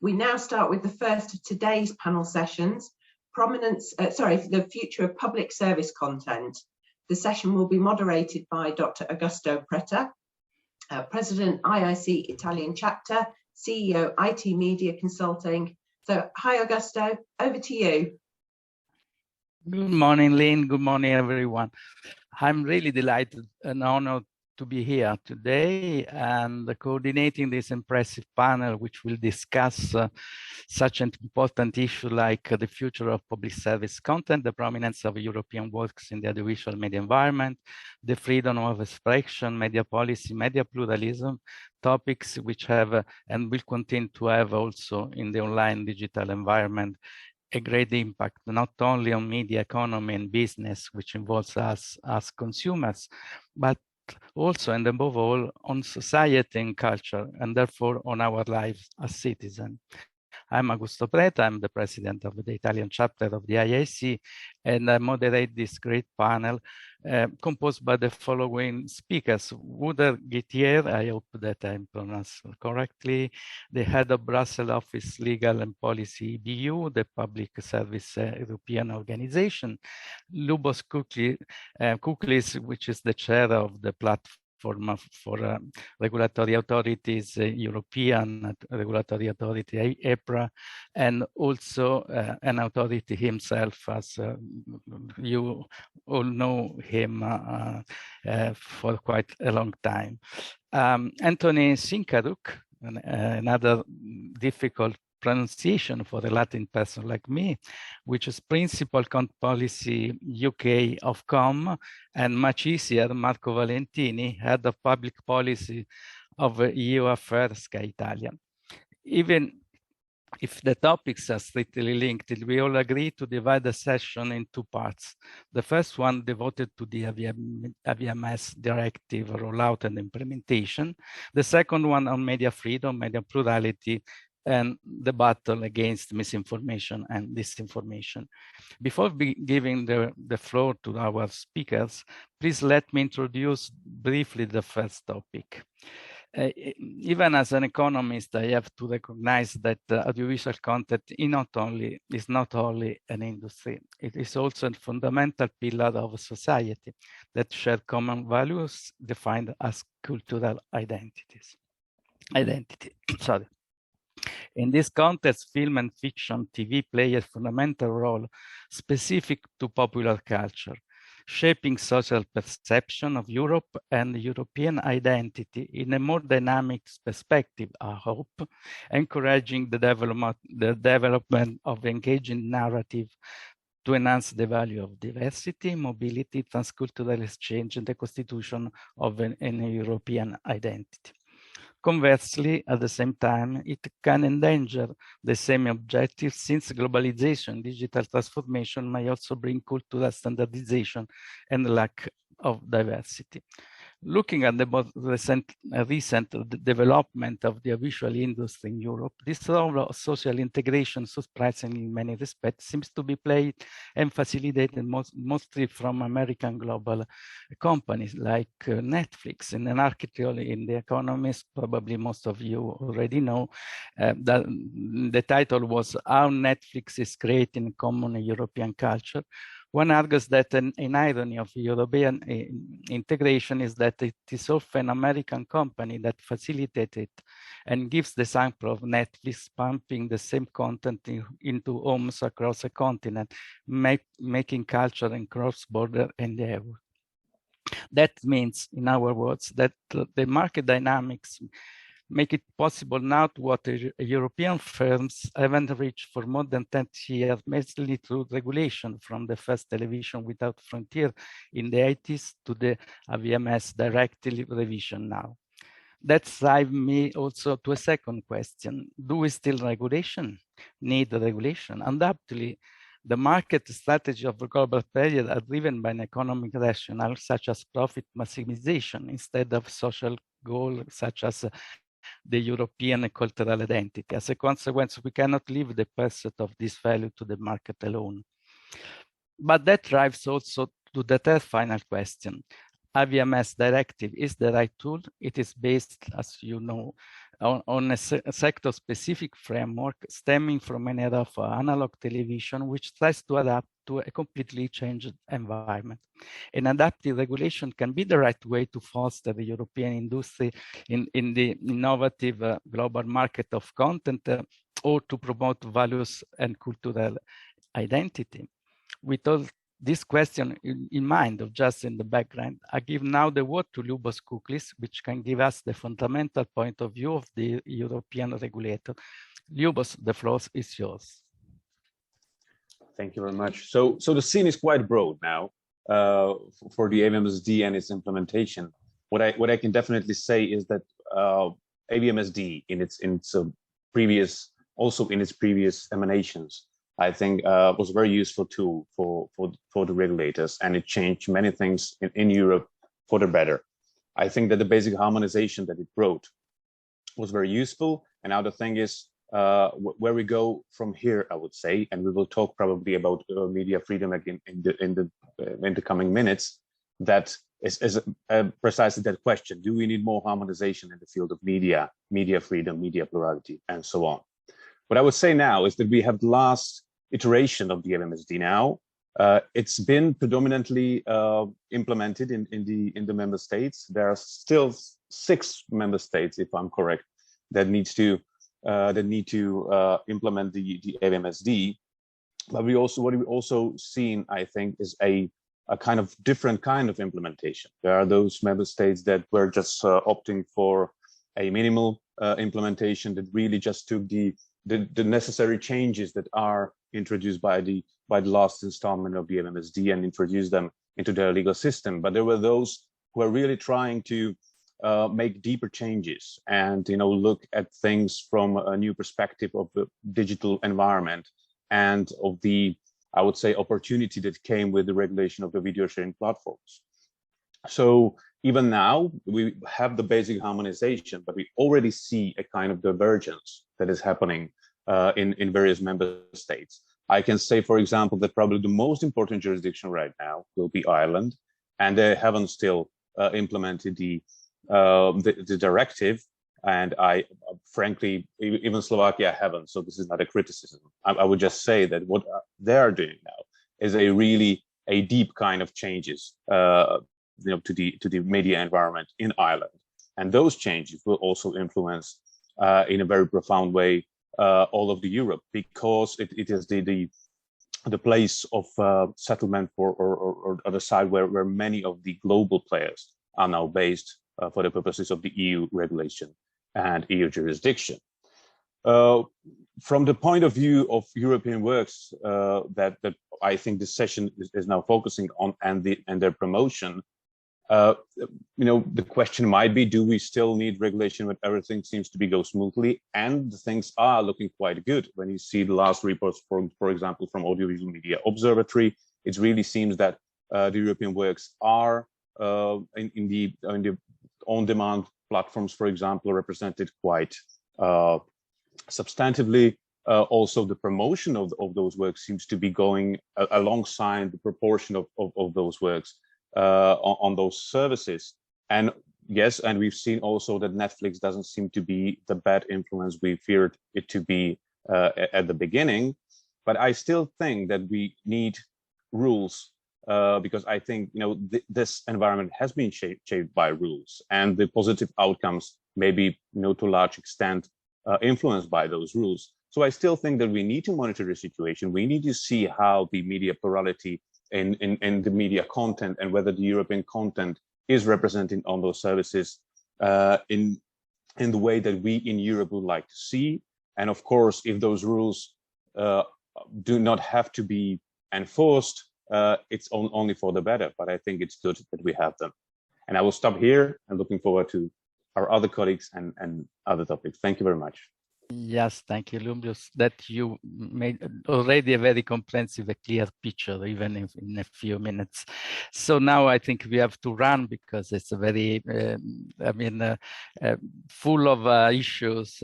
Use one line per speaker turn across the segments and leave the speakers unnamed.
We now start with the first of today's panel sessions, the future of public service content. The session will be moderated by Dr. Augusto Preta, President IIC Italian Chapter, CEO IT Media Consulting. So, hi Augusto, over to you.
Good morning, Lynn. Good morning, everyone. I'm really delighted and honored to be here today and coordinating this impressive panel, which will discuss such an important issue like the future of public service content, the prominence of European works in the audiovisual media environment, the freedom of expression, media policy, media pluralism, topics which have and will continue to have also in the online digital environment a great impact, not only on media economy and business, which involves us as consumers, but also and above all on society and culture, and therefore on our lives as citizens. I'm Augusto Preta, I'm the president of the Italian chapter of the IIC, and I moderate this great panel composed by the following speakers. Wouter Guittier, I hope that I pronounced correctly, the head of Brussels office Legal and Policy BU, the Public Service European Organization. Lubos Kuklis, which is the chair of the platform for regulatory authorities, European regulatory authority, EPRA, and also an authority himself, as you all know him for quite a long time. Anthony Sinkaruk, another difficult pronunciation for a Latin person like me, which is Principal Content Policy UK of COM, and much easier, Marco Valentini, Head of Public Policy of EU Affairs Sky Italia. Even if the topics are strictly linked, we all agree to divide the session in two parts. The first one devoted to the AVMS directive rollout and implementation. The second one on media freedom, media plurality, and the battle against misinformation and disinformation. Before giving the floor to our speakers, please let me introduce briefly the first topic. Even as an economist, I have to recognize that audiovisual content is not only an industry, it is also a fundamental pillar of society that share common values defined as cultural identity. In this context, film and fiction TV play a fundamental role specific to popular culture, shaping social perception of Europe and European identity in a more dynamic perspective, I hope, encouraging the development of engaging narrative to enhance the value of diversity, mobility, transcultural exchange, and the constitution of an European identity. Conversely, at the same time, it can endanger the same objectives since globalization, digital transformation may also bring cultural standardization and lack of diversity. Looking at the most recent development of the visual industry in Europe, this role of social integration, surprisingly in many respects, seems to be played and facilitated mostly from American global companies like Netflix. In an article in The Economist, probably most of you already know, that the title was How Netflix is Creating Common European Culture. One argues that an irony of European integration is that it is often an American company that facilitates it and gives the sample of Netflix pumping the same content into homes across a continent, making culture and cross-border endeavor. That means, in our words, that the market dynamics make it possible now to what European firms haven't reached for more than 10 years, mainly through regulation, from the first television without frontier in the 80s to the AVMS directive revision now. That drives me also to a second question. Do we still need regulation? Undoubtedly, the market strategy of the global period are driven by an economic rationale such as profit maximization instead of social goals such as the European cultural identity. As a consequence, we cannot leave the pursuit of this value to the market alone. But that drives also to the third final question. AVMS directive is the right tool. It is based, as you know, on a sector-specific framework stemming from an era of analog television, which tries to adapt to a completely changed environment. An adaptive regulation can be the right way to foster the European industry in the innovative global market of content or to promote values and cultural identity. With all this question in mind, or just in the background, I give now the word to Lubos Kuklis, which can give us the fundamental point of view of the European regulator. Lubos, the floor is yours.
Thank you very much. So the scene is quite broad now for the AVMSD and its implementation. What I can definitely say is that AVMSD in its previous emanations, I think was a very useful tool for the regulators, and it changed many things in Europe for the better. I think that the basic harmonization that it brought was very useful. And now the thing is where we go from here, I would say, and we will talk probably about media freedom again in the coming minutes. That is precisely that question: do we need more harmonization in the field of media freedom, media plurality, and so on? What I would say now is that we have the last iteration of the AVMSD now. It's been predominantly implemented in the member states. There are still 6 member states, if I'm correct, that need to implement the AVMSD. But what we also seen, I think, is a kind of different kind of implementation. There are those member states that were just opting for a minimal implementation that really just took the necessary changes that are introduced by the last installment of the AVMSD and introduced them into their legal system. But there were those who are really trying to make deeper changes and look at things from a new perspective of the digital environment and of the, I would say, opportunity that came with the regulation of the video sharing platforms. So even now we have the basic harmonization, but we already see a kind of divergence that is happening in various member states. I can say, for example, that probably the most important jurisdiction right now will be Ireland, and they haven't still implemented the directive, and I frankly, even Slovakia haven't. So this is not a criticism. I would just say that what they are doing now is a deep kind of changes, to the media environment in Ireland, and those changes will also influence in a very profound way all of the Europe, because it is the place of settlement or the side where many of the global players are now based for the purposes of the EU regulation and EU jurisdiction. From the point of view of European works that I think this session is now focusing on and their promotion, the question might be, do we still need regulation when everything seems to go smoothly? And things are looking quite good. When you see the last reports, for example, from Audiovisual Media Observatory, it really seems that the European works are in the on-demand platforms, for example, represented quite substantively. Also, the promotion of those works seems to be going alongside the proportion of those works on those services. And yes, and we've seen also that Netflix doesn't seem to be the bad influence we feared it to be at the beginning. But I still think that we need rules because I think this environment has been shaped by rules, and the positive outcomes may be to a large extent influenced by those rules. So I still think that we need to monitor the situation. We need to see how the media plurality in the media content and whether the European content is represented on those services in the way that we in Europe would like to see. And of course, if those rules do not have to be enforced, it's only for the better. But I think it's good that we have them. And I will stop here and looking forward to our other colleagues and other topics. Thank you very much.
Yes, thank you, Lumbius, that you made already a very comprehensive, clear picture, even in a few minutes. So now I think we have to run because it's a very, full of issues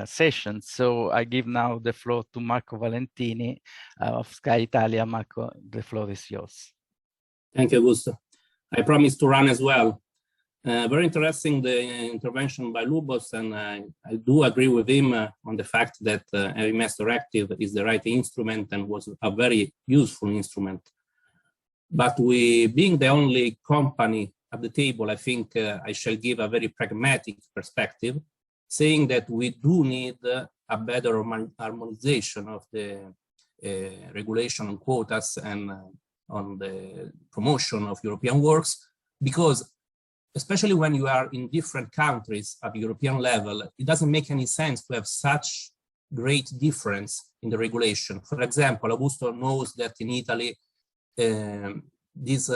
session. So I give now the floor to Marco Valentini of Sky Italia. Marco, the floor is yours.
Thank you, Augusto. I promise to run as well. Very interesting, the intervention by Lubos, and I do agree with him on the fact that AVMS directive is the right instrument and was a very useful instrument. But we, being the only company at the table, I think I shall give a very pragmatic perspective, saying that we do need a better harmonization of the regulation on quotas and on the promotion of European works, because especially when you are in different countries at the European level, it doesn't make any sense to have such great difference in the regulation. For example, Augusto knows that in Italy, this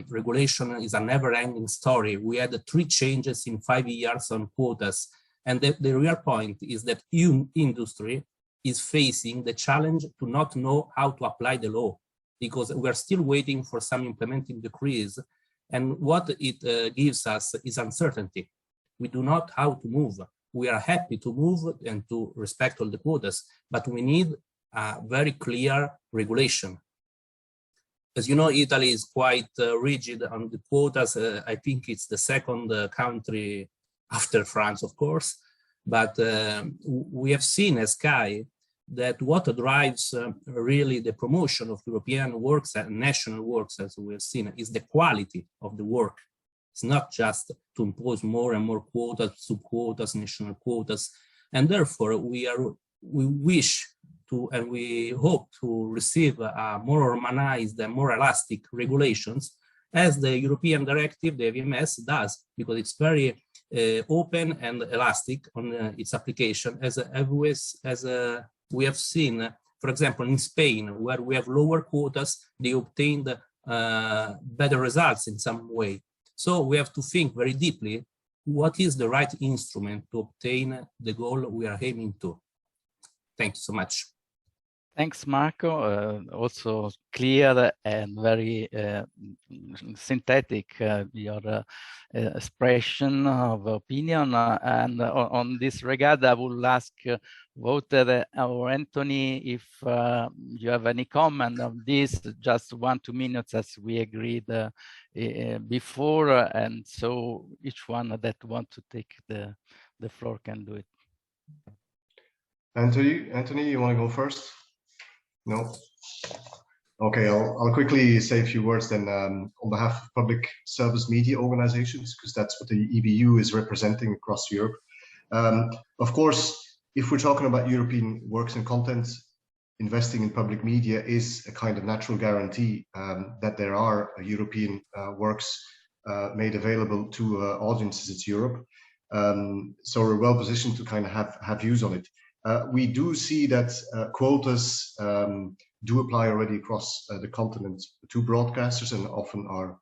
regulation is a never-ending story. We had 3 changes in 5 years on quotas. And the real point is that industry is facing the challenge to not know how to apply the law, because we're still waiting for some implementing decrees. And what it gives us is uncertainty. We do not know how to move. We are happy to move and to respect all the quotas, but we need a very clear regulation. As you know, Italy is quite rigid on the quotas. I think it's the second country after France, of course. But we have seen as Sky that what drives really the promotion of European works and national works, as we have seen, is the quality of the work. It's not just to impose more and more quotas, sub-quotas, national quotas. And therefore, we wish to, and we hope to receive a more harmonized and more elastic regulations, as the European directive, the AVMS, does, because it's very open and elastic on its application, as we have seen, for example, in Spain, where we have lower quotas, they obtained better results in some way. So we have to think very deeply, what is the right instrument to obtain the goal we are aiming to? Thank you so much.
Thanks, Marco. Also clear and very synthetic your expression of opinion. And on this regard, I will ask Wouter or Anthony if you have any comment on this, just 1-2 minutes as we agreed before. And so each one that wants to take the floor can do it.
Anthony, you want to go first? No? Okay, I'll quickly say a few words then on behalf of public service media organizations, because that's what the EBU is representing across Europe. Of course, if we're talking about European works and content, investing in public media is a kind of natural guarantee that there are European works made available to audiences in Europe. So we're well positioned to kind of have views on it. We do see that quotas do apply already across the continent to broadcasters, and often are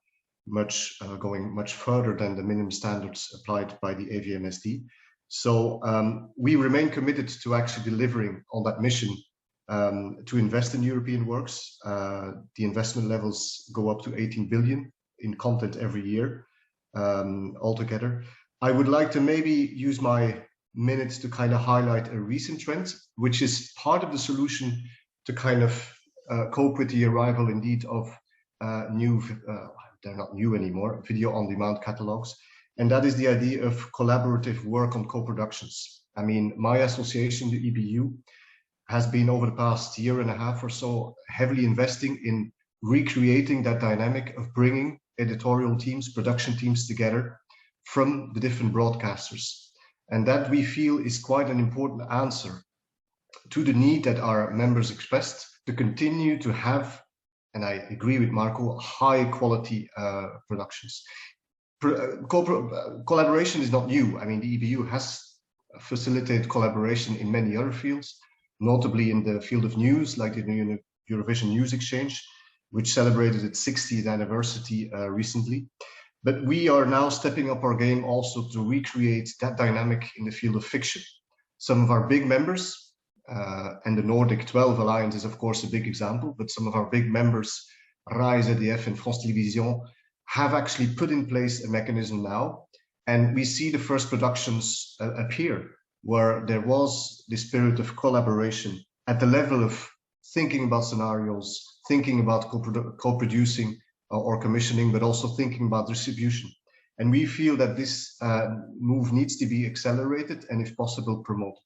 going much further than the minimum standards applied by the AVMSD. So we remain committed to actually delivering on that mission to invest in European works. The investment levels go up to 18 billion in content every year altogether. I would like to maybe use my minutes to kind of highlight a recent trend, which is part of the solution to kind of cope with the arrival indeed of they're not new anymore, video on demand catalogs. And that is the idea of collaborative work on co-productions. I mean, my association, the EBU, has been over the past year and a half or so heavily investing in recreating that dynamic of bringing editorial teams, production teams together from the different broadcasters. And that we feel is quite an important answer to the need that our members expressed to continue to have, and I agree with Marco, high quality productions. Collaboration is not new. I mean, the EBU has facilitated collaboration in many other fields, notably in the field of news, like the Eurovision News Exchange, which celebrated its 60th anniversary recently. But we are now stepping up our game also to recreate that dynamic in the field of fiction. Some of our big members, and the Nordic 12 Alliance is of course a big example, but some of our big members, RAI, ZDF and France Télévisions, have actually put in place a mechanism now. And we see the first productions appear where there was the spirit of collaboration at the level of thinking about scenarios, thinking about co-producing or commissioning, but also thinking about distribution. And we feel that this move needs to be accelerated and, if possible, promoted.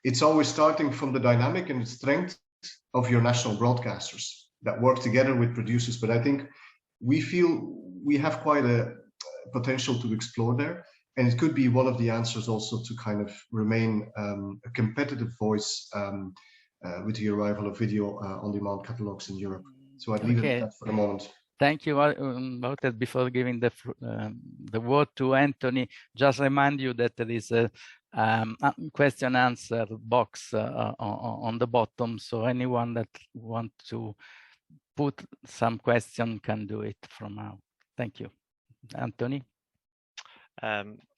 It's always starting from the dynamic and the strength of your national broadcasters that work together with producers. But I think we feel we have quite a potential to explore there. And it could be one of the answers also to kind of remain a competitive voice with the arrival of video on-demand catalogs in Europe. So I'd leave it at that for the moment.
Thank you, Wouter. Before giving the word to Anthony, just remind you that there is a question answer box on the bottom. So anyone that wants to put some question can do it from now. Thank you. Anthony?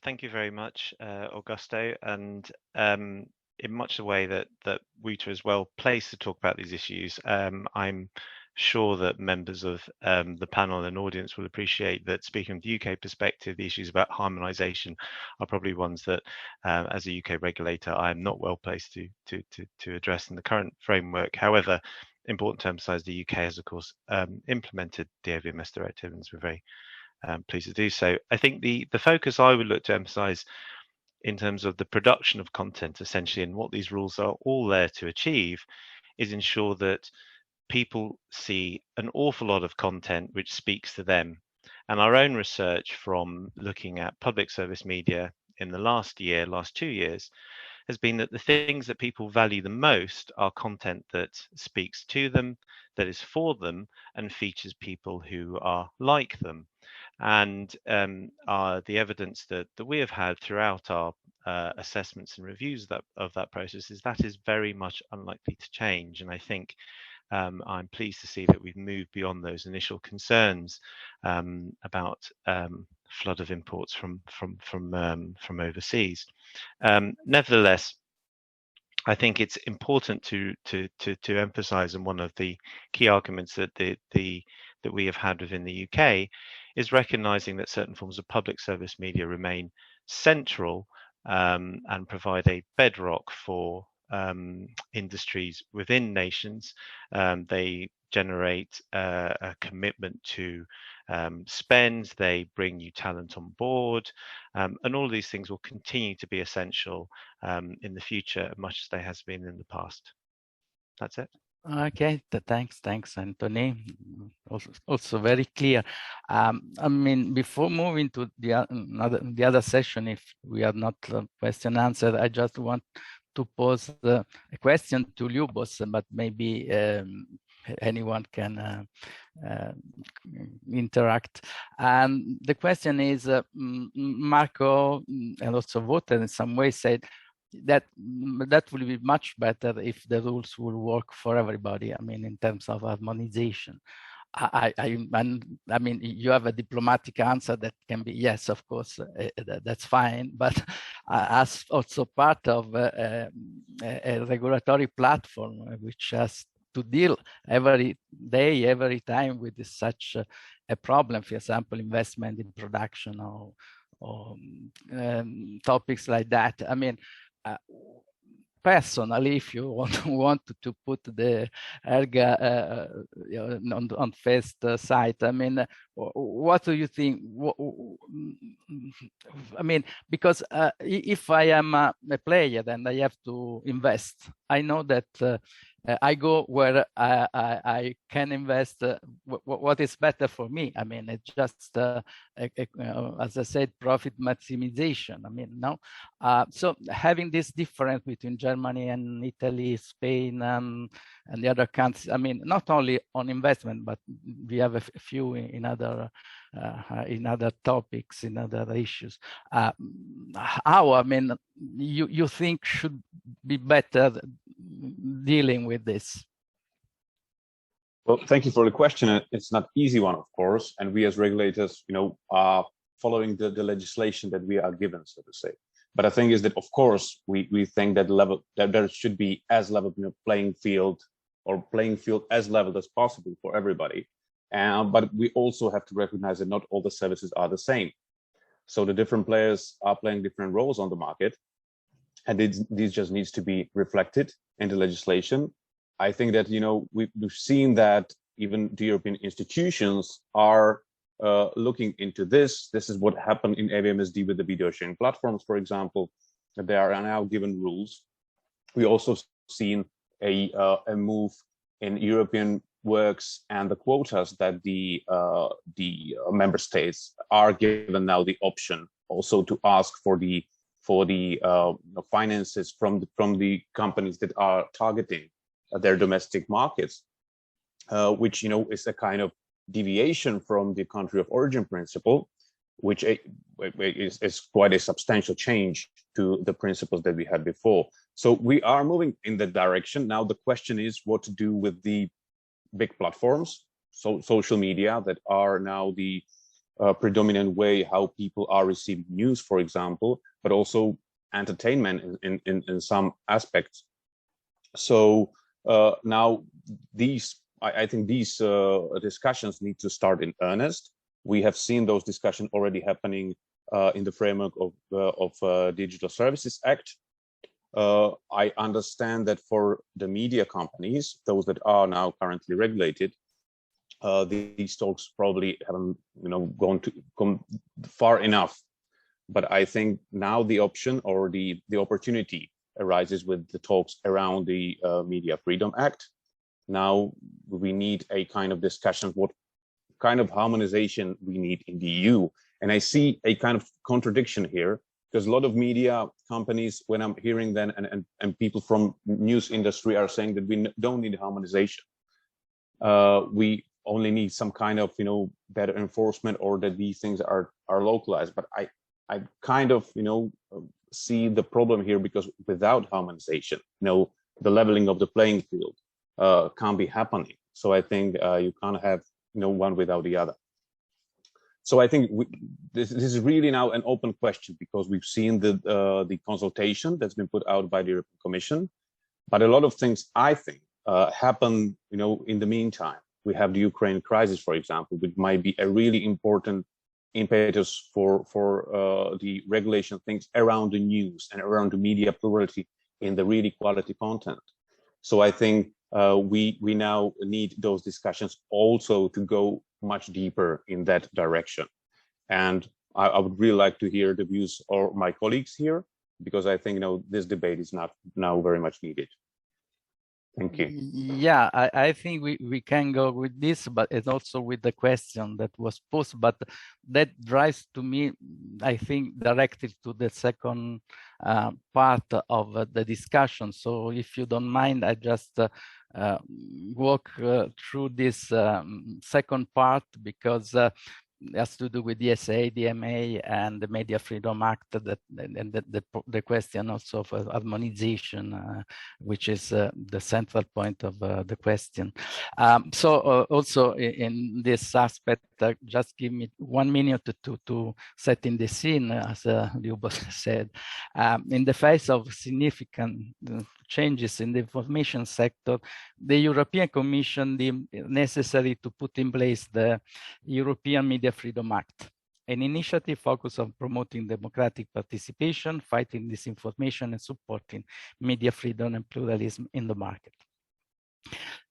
Thank you very much, Augusto. And in much the way that Wouter is well placed to talk about these issues, I'm sure that members of the panel and audience will appreciate that, speaking from the UK perspective, the issues about harmonisation are probably ones that, as a UK regulator, I am not well placed to address in the current framework. However, important to emphasise the UK has, of course, implemented the AVMS directive, and we're very pleased to do so. I think the focus I would look to emphasise in terms of the production of content, essentially, and what these rules are all there to achieve, is ensure that people see an awful lot of content which speaks to them. And our own research from looking at public service media in the last 2 years, has been that the things that people value the most are content that speaks to them, that is for them, and features people who are like them. And the evidence that we have had throughout our assessments and reviews of that process is that is very much unlikely to change. And I think I'm pleased to see that we've moved beyond those initial concerns about flood of imports from overseas. Nevertheless, I think it's important to emphasise, and one of the key arguments that that we have had within the UK is recognising that certain forms of public service media remain central and provide a bedrock for industries within nations. They generate a commitment to spend, they bring new talent on board, and all of these things will continue to be essential in the future, much as they has been in the past. That's it.
Okay, thanks, Anthony. Also very clear. I mean, before moving to the other session, if we are not question answered, I just want to pose a question to Lubos, but maybe anyone can interact. And the question is, Marco and also Wouter in some way said that will be much better if the rules will work for everybody. I mean, in terms of harmonization. I mean, you have a diplomatic answer that can be yes, of course, that's fine. But as also part of a regulatory platform which has to deal every day, every time with such a problem, for example, investment in production or topics like that. I mean, personally, if you want to put the ERGA on first site, I mean, what do you think? I mean, because if I am a player, then I have to invest. I know that I go where I can invest what is better for me. I mean, it's just, as I said, profit maximization. I mean, no. So having this difference between Germany and Italy, Spain, and the other countries, I mean, not only on investment, but we have a few in other topics, in other issues. How, I mean, you think should be better dealing with this?
Well, thank you for the question. It's not easy one, of course, and we as regulators, are following the legislation that we are given, so to say. But I think is that, of course, we think that there should be as level playing field as leveled as possible for everybody. But we also have to recognize that not all the services are the same. So the different players are playing different roles on the market, and these just needs to be reflected in the legislation. I think that we've seen that even the European institutions are looking into this. This is what happened in AVMSD with the video sharing platforms, for example. They are now given rules. We also seen a move in European works and the quotas that the member states are given now the option also to ask for the finances from the companies that are targeting their domestic markets, which is a kind of deviation from the country of origin principle, which is quite a substantial change to the principles that we had before. So we are moving in that direction. Now the question is what to do with the big platforms, so social media, that are now the predominant way how people are receiving news, for example, but also entertainment in some aspects. So now I think these discussions need to start in earnest. We have seen those discussions already happening in the framework of Digital Services Act. I understand that for the media companies, those that are now currently regulated, these talks probably haven't gone far enough. But I think now the option or the opportunity arises with the talks around the Media Freedom Act. Now we need a kind of discussion what kind of harmonization we need in the EU. And I see a kind of contradiction here, because a lot of media companies, when I'm hearing them and people from news industry are saying that we don't need harmonization. We only need some kind of better enforcement, or that these things are localized. But I kind of see the problem here, because without harmonization, the leveling of the playing field can't be happening. So I think you can't have one without the other. So I think this is really now an open question, because we've seen the consultation that's been put out by the European Commission, but a lot of things I think happen in the meantime. We have the Ukraine crisis, for example, which might be a really important impetus for the regulation things around the news and around the media plurality in the really quality content. So I think we now need those discussions also to go much deeper in that direction. And I would really like to hear the views of my colleagues here, because I think this debate is not now very much needed. Thank you.
Yeah, I think we can go with this, but it's also with the question that was posed, but that drives to me, I think, directly to the second part of the discussion. So if you don't mind, I just walk through this second part, because it has to do with the DSA, DMA, and the Media Freedom Act, and the question also of harmonization, which is the central point of the question. So also in this aspect, just give me 1 minute to set in the scene, as Lubos said. In the face of significant changes in the information sector, the European Commission deemed necessary to put in place the European Media Freedom Act, an initiative focused on promoting democratic participation, fighting disinformation, and supporting media freedom and pluralism in the market.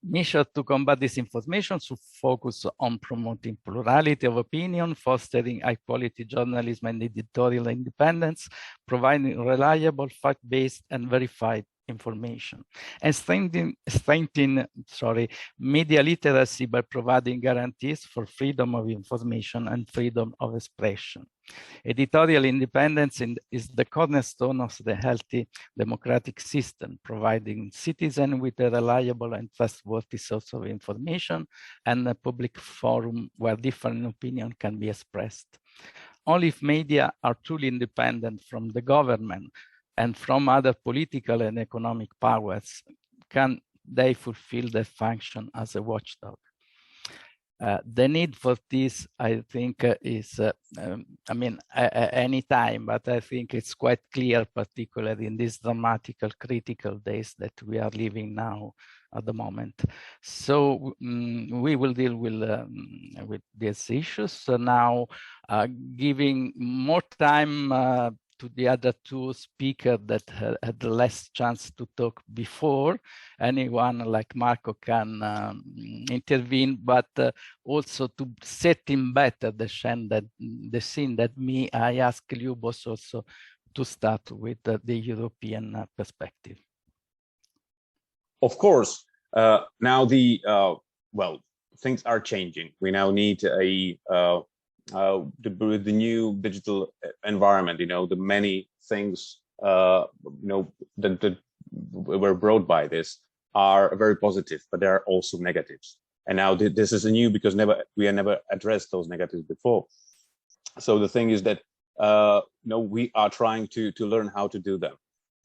Mission to combat disinformation should focus on promoting plurality of opinion, fostering high-quality journalism and editorial independence, providing reliable, fact-based, and verified information, and strengthening media literacy by providing guarantees for freedom of information and freedom of expression. Editorial independence is the cornerstone of the healthy democratic system, providing citizens with a reliable and trustworthy source of information and a public forum where different opinions can be expressed. Only if media are truly independent from the government and from other political and economic powers can they fulfill their function as a watchdog. The need for this, I think, is, any time, but I think it's quite clear, particularly in these dramatical, critical days that we are living now at the moment. So we will deal with these issues. So now, giving more time to the other two speakers that had less chance to talk before. Anyone like Marco can intervene, but also to set in better the scene that I ask Lyubos also to start with the European perspective.
Of course, now well, things are changing. We now need with the new digital environment, the many things, that were brought by this are very positive, but there are also negatives. And now this is new because we have never addressed those negatives before. So the thing is that, we are trying to learn how to do them.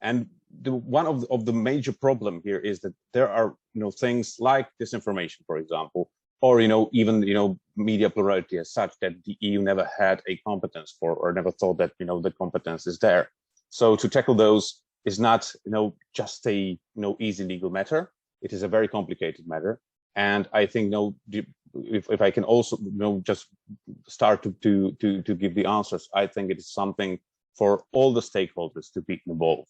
And one of the major problem here is that there are, things like disinformation, for example, or even media plurality as such that the EU never had a competence for, or never thought that the competence is there. So to tackle those is not just a easy legal matter. It is a very complicated matter, and I think if I can also just start to give the answers, I think it is something for all the stakeholders to be involved.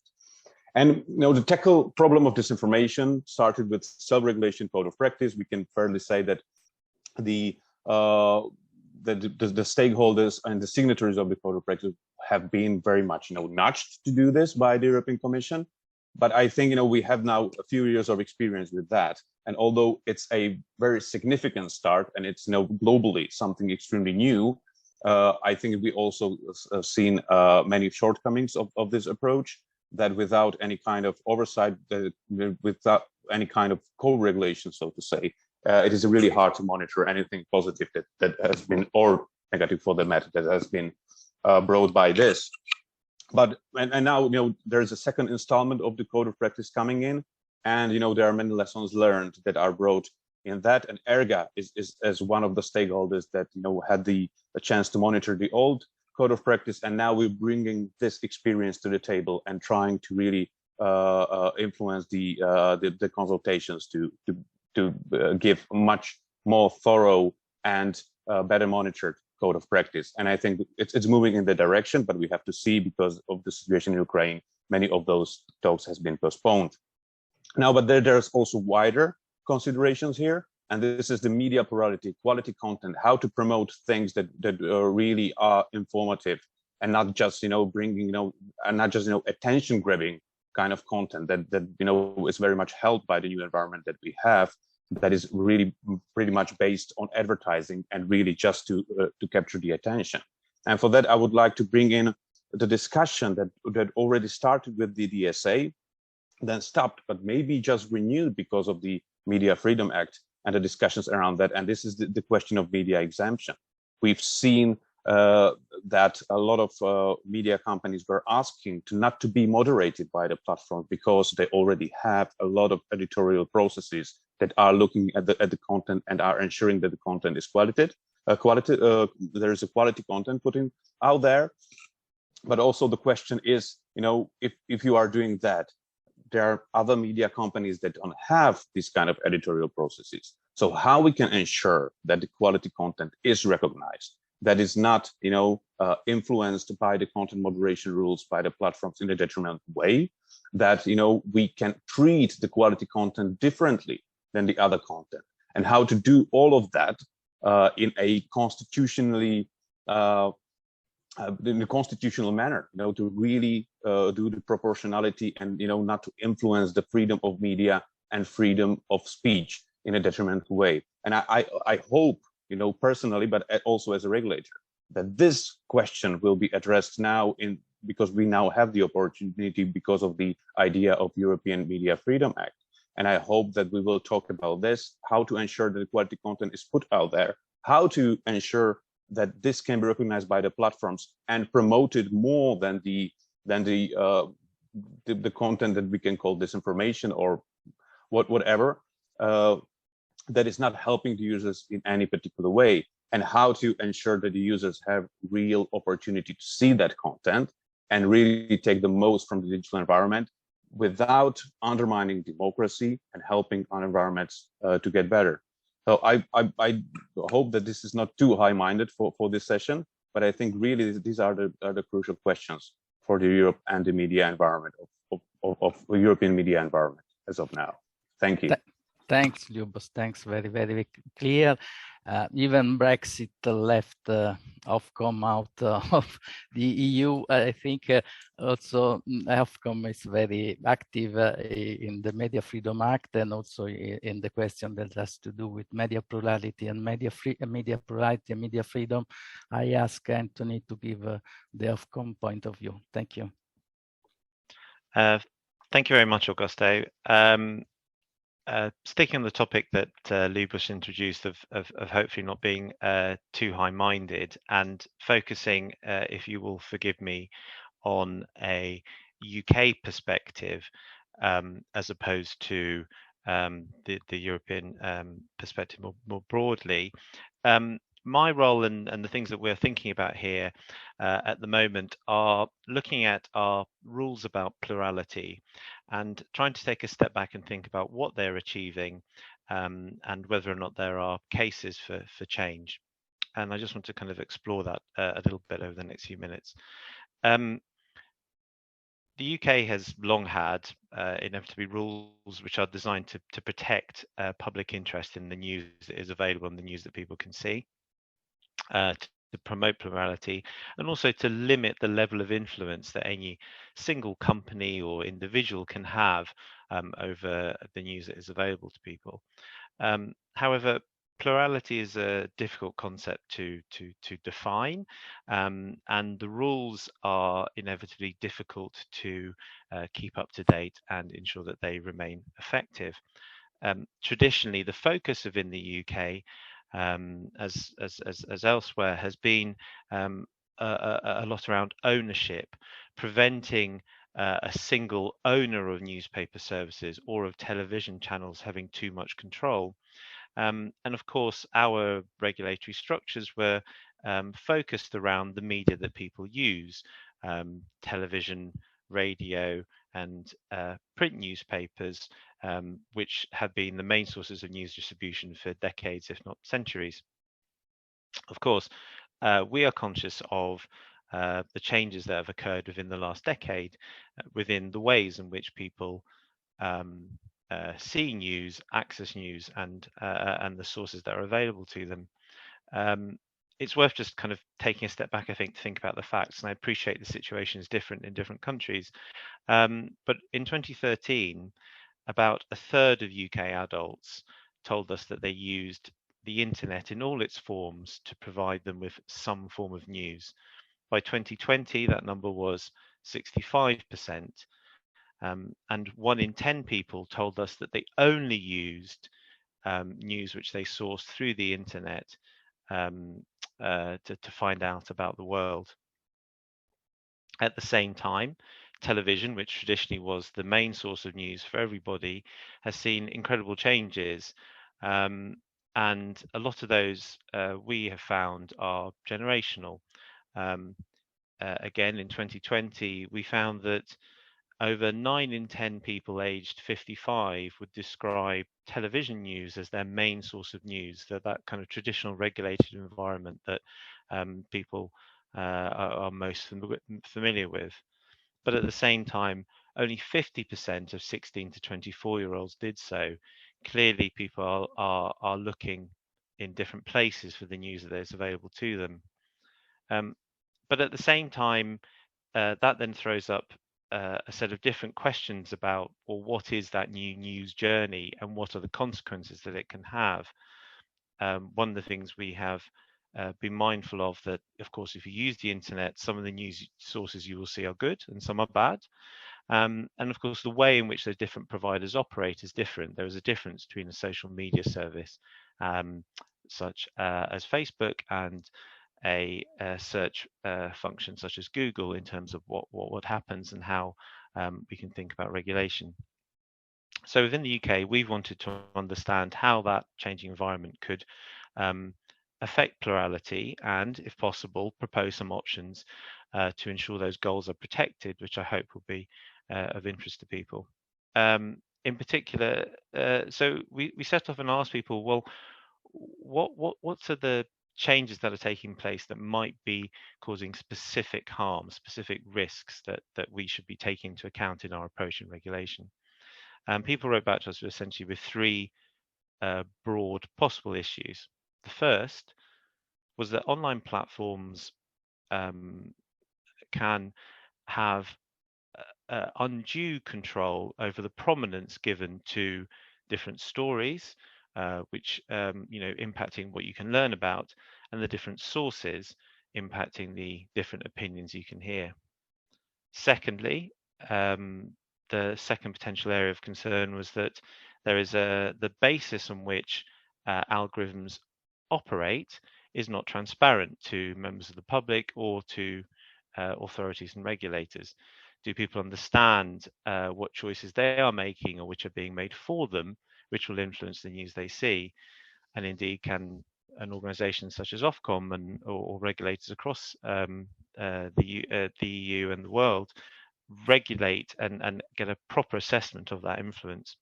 And to tackle problem of disinformation started with self-regulation code of practice. We can fairly say that the stakeholders and the signatories of the code of practice have been very much nudged to do this by the European Commission. But I think we have now a few years of experience with that. And although it's a very significant start and it's globally something extremely new, I think we also have seen many shortcomings of this approach, that without any kind of oversight, without any kind of co-regulation, so to say, it is really hard to monitor anything positive that has been, or negative for the matter, that has been brought by this. But and now there's a second installment of the code of practice coming in, and there are many lessons learned that are brought in that. And ERGA is as one of the stakeholders that had the chance to monitor the old code of practice, and now we're bringing this experience to the table and trying to really influence the consultations to give a much more thorough and better monitored code of practice. And I think it's moving in the direction, but we have to see, because of the situation in Ukraine, many of those talks has been postponed. Now, but there's also wider considerations here, and this is the media plurality, quality content, how to promote things that really are informative, and not just bringing and not just attention grabbing kind of content that is very much helped by the new environment that we have, that is really pretty much based on advertising and really just to capture the attention. And for that, I would like to bring in the discussion that already started with the DSA, then stopped, but maybe just renewed because of the Media Freedom Act and the discussions around that. And this is the question of media exemption. We've seen that a lot of media companies were asking not to be moderated by the platform because they already have a lot of editorial processes that are looking at the content and are ensuring that the content is there is a quality content putting out there. But also the question is, if you are doing that, there are other media companies that don't have these kind of editorial processes. So how we can ensure that the quality content is recognized, that is not, influenced by the content moderation rules by the platforms in a detrimental way, that, we can treat the quality content differently than the other content, and how to do all of that in a constitutionally in a constitutional manner, to really do the proportionality and not to influence the freedom of media and freedom of speech in a detrimental way. And I hope, personally, but also as a regulator, that this question will be addressed now because we now have the opportunity because of the idea of European Media Freedom Act. And I hope that we will talk about this, how to ensure that the quality content is put out there, how to ensure that this can be recognized by the platforms and promoted more than the content that we can call disinformation or whatever, that is not helping the users in any particular way, and how to ensure that the users have real opportunity to see that content and really take the most from the digital environment without undermining democracy and helping our environments to get better. So I hope that this is not too high-minded for this session, but I think really these are the crucial questions for the Europe and the media environment of the European media environment as of now. Thank you.
Thanks, Lubos. Thanks, very, very clear. Even Brexit left Ofcom out of the EU. I think also Ofcom is very active in the Media Freedom Act, and also in the question that has to do with media plurality and media plurality and media freedom. I ask Anthony to give the Ofcom point of view. Thank you.
Thank you very much, Augusto. Sticking on the topic that Lubos introduced of hopefully not being too high-minded, and focusing, if you will forgive me, on a UK perspective as opposed to the European perspective more broadly. My role and the things that we're thinking about here at the moment are looking at our rules about plurality and trying to take a step back and think about what they're achieving and whether or not there are cases for change. And I just want to kind of explore that a little bit over the next few minutes. The UK has long had inevitably rules which are designed to protect public interest in the news that is available and the news that people can see. To promote plurality, and also to limit the level of influence that any single company or individual can have over the news that is available to people. However, plurality is a difficult concept to define, and the rules are inevitably difficult to keep up to date and ensure that they remain effective. Traditionally, the focus within the UK, as elsewhere, has been a lot around ownership, preventing a single owner of newspaper services or of television channels having too much control. And of course, our regulatory structures were focused around the media that people use, television, radio, and print newspapers, which have been the main sources of news distribution for decades, if not centuries. Of course, we are conscious of the changes that have occurred within the last decade, within the ways in which people see news, access news, and the sources that are available to them. It's worth just kind of taking a step back, I think, to think about the facts. And I appreciate the situation is different in different countries. But in 2013, about a third of UK adults told us that they used the internet in all its forms to provide them with some form of news. By 2020, that number was 65%. And 1 in 10 people told us that they only used news which they sourced through the internet to find out about the world. At the same time, television, which traditionally was the main source of news for everybody, has seen incredible changes. And a lot of those we have found are generational. Again, in 2020, we found that over 9 in 10 people aged 55 would describe television news as their main source of news, that kind of traditional regulated environment that people are most familiar with. But at the same time, only 50% of 16 to 24-year-olds did so. Clearly, people are looking in different places for the news that is available to them. But at the same time, that then throws up a set of different questions about, well, what is that new news journey and what are the consequences that it can have? One of the things we have been mindful of, that of course, if you use the internet, some of the news sources you will see are good and some are bad. And of course, the way in which those different providers operate is different. There is a difference between a social media service such as Facebook and a search function such as Google, in terms of what happens and how we can think about regulation. So within the UK, we've wanted to understand how that changing environment could affect plurality and, if possible, propose some options to ensure those goals are protected, which I hope will be of interest to people. In particular, so we set off and asked people, well, what are the changes that are taking place that might be causing specific harm, specific risks that we should be taking into account in our approach and regulation. People wrote back to us essentially with three broad possible issues. The first was that online platforms can have undue control over the prominence given to different stories, which impacting what you can learn about, and the different sources impacting the different opinions you can hear. Secondly, the second potential area of concern was that there is the basis on which algorithms operate is not transparent to members of the public or to authorities and regulators. Do people understand what choices they are making or which are being made for them, which will influence the news they see? And indeed, can an organisation such as Ofcom or regulators across the EU and the world regulate and get a proper assessment of that influence?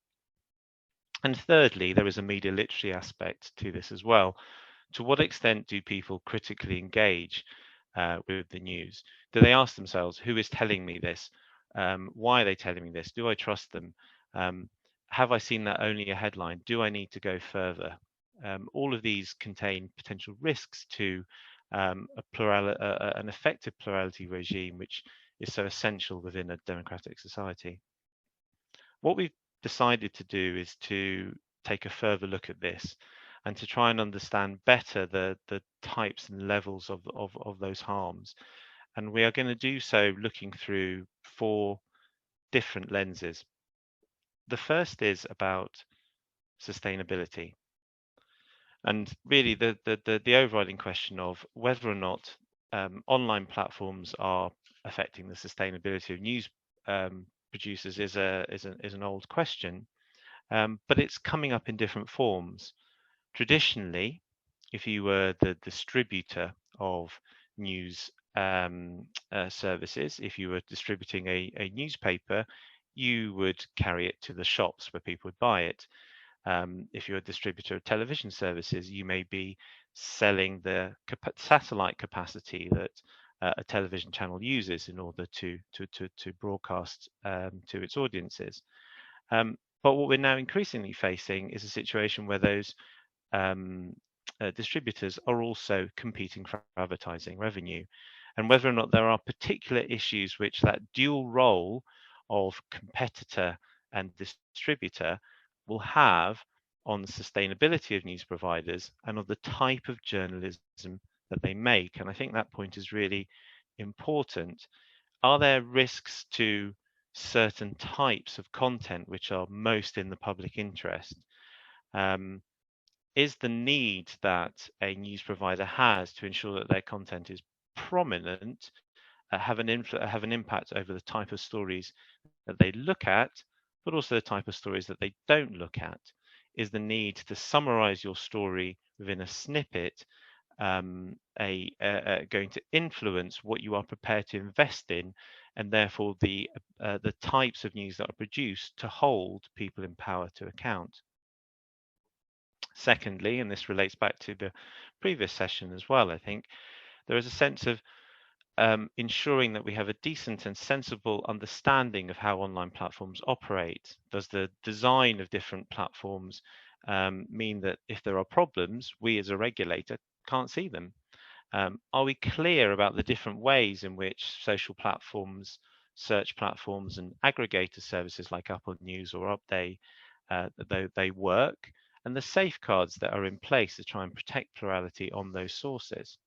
And thirdly, there is a media literacy aspect to this as well. To what extent do people critically engage with the news? Do they ask themselves, who is telling me this? Why are they telling me this? Do I trust them? Have I seen that only a headline? Do I need to go further? All of these contain potential risks to an effective plurality regime, which is so essential within a democratic society. What we've decided to do is to take a further look at this and to try and understand better the types and levels of those harms. And we are going to do so looking through 4 different lenses. The first is about sustainability. And really the overriding question of whether or not online platforms are affecting the sustainability of news producers is an old question, but it's coming up in different forms. Traditionally, if you were the distributor of news services, if you were distributing a newspaper, you would carry it to the shops where people would buy it. If you're a distributor of television services, you may be selling the satellite capacity that a television channel uses in order to broadcast to its audiences. But what we're now increasingly facing is a situation where those distributors are also competing for advertising revenue, and whether or not there are particular issues which that dual role of competitor and distributor will have on the sustainability of news providers and of the type of journalism that they make. And I think that point is really important. Are there risks to certain types of content which are most in the public interest? Is the need that a news provider has to ensure that their content is prominent have an impact over the type of stories that they look at, but also the type of stories that they don't look at? Is the need to summarize your story within a snippet going to influence what you are prepared to invest in, and therefore the types of news that are produced to hold people in power to account? Secondly, and this relates back to the previous session as well, I think there is a sense of ensuring that we have a decent and sensible understanding of how online platforms operate. Does the design of different platforms mean that if there are problems, we as a regulator can't see them? Are we clear about the different ways in which social platforms, search platforms, and aggregator services like Apple News or Update they work, and the safeguards that are in place to try and protect plurality on those sources?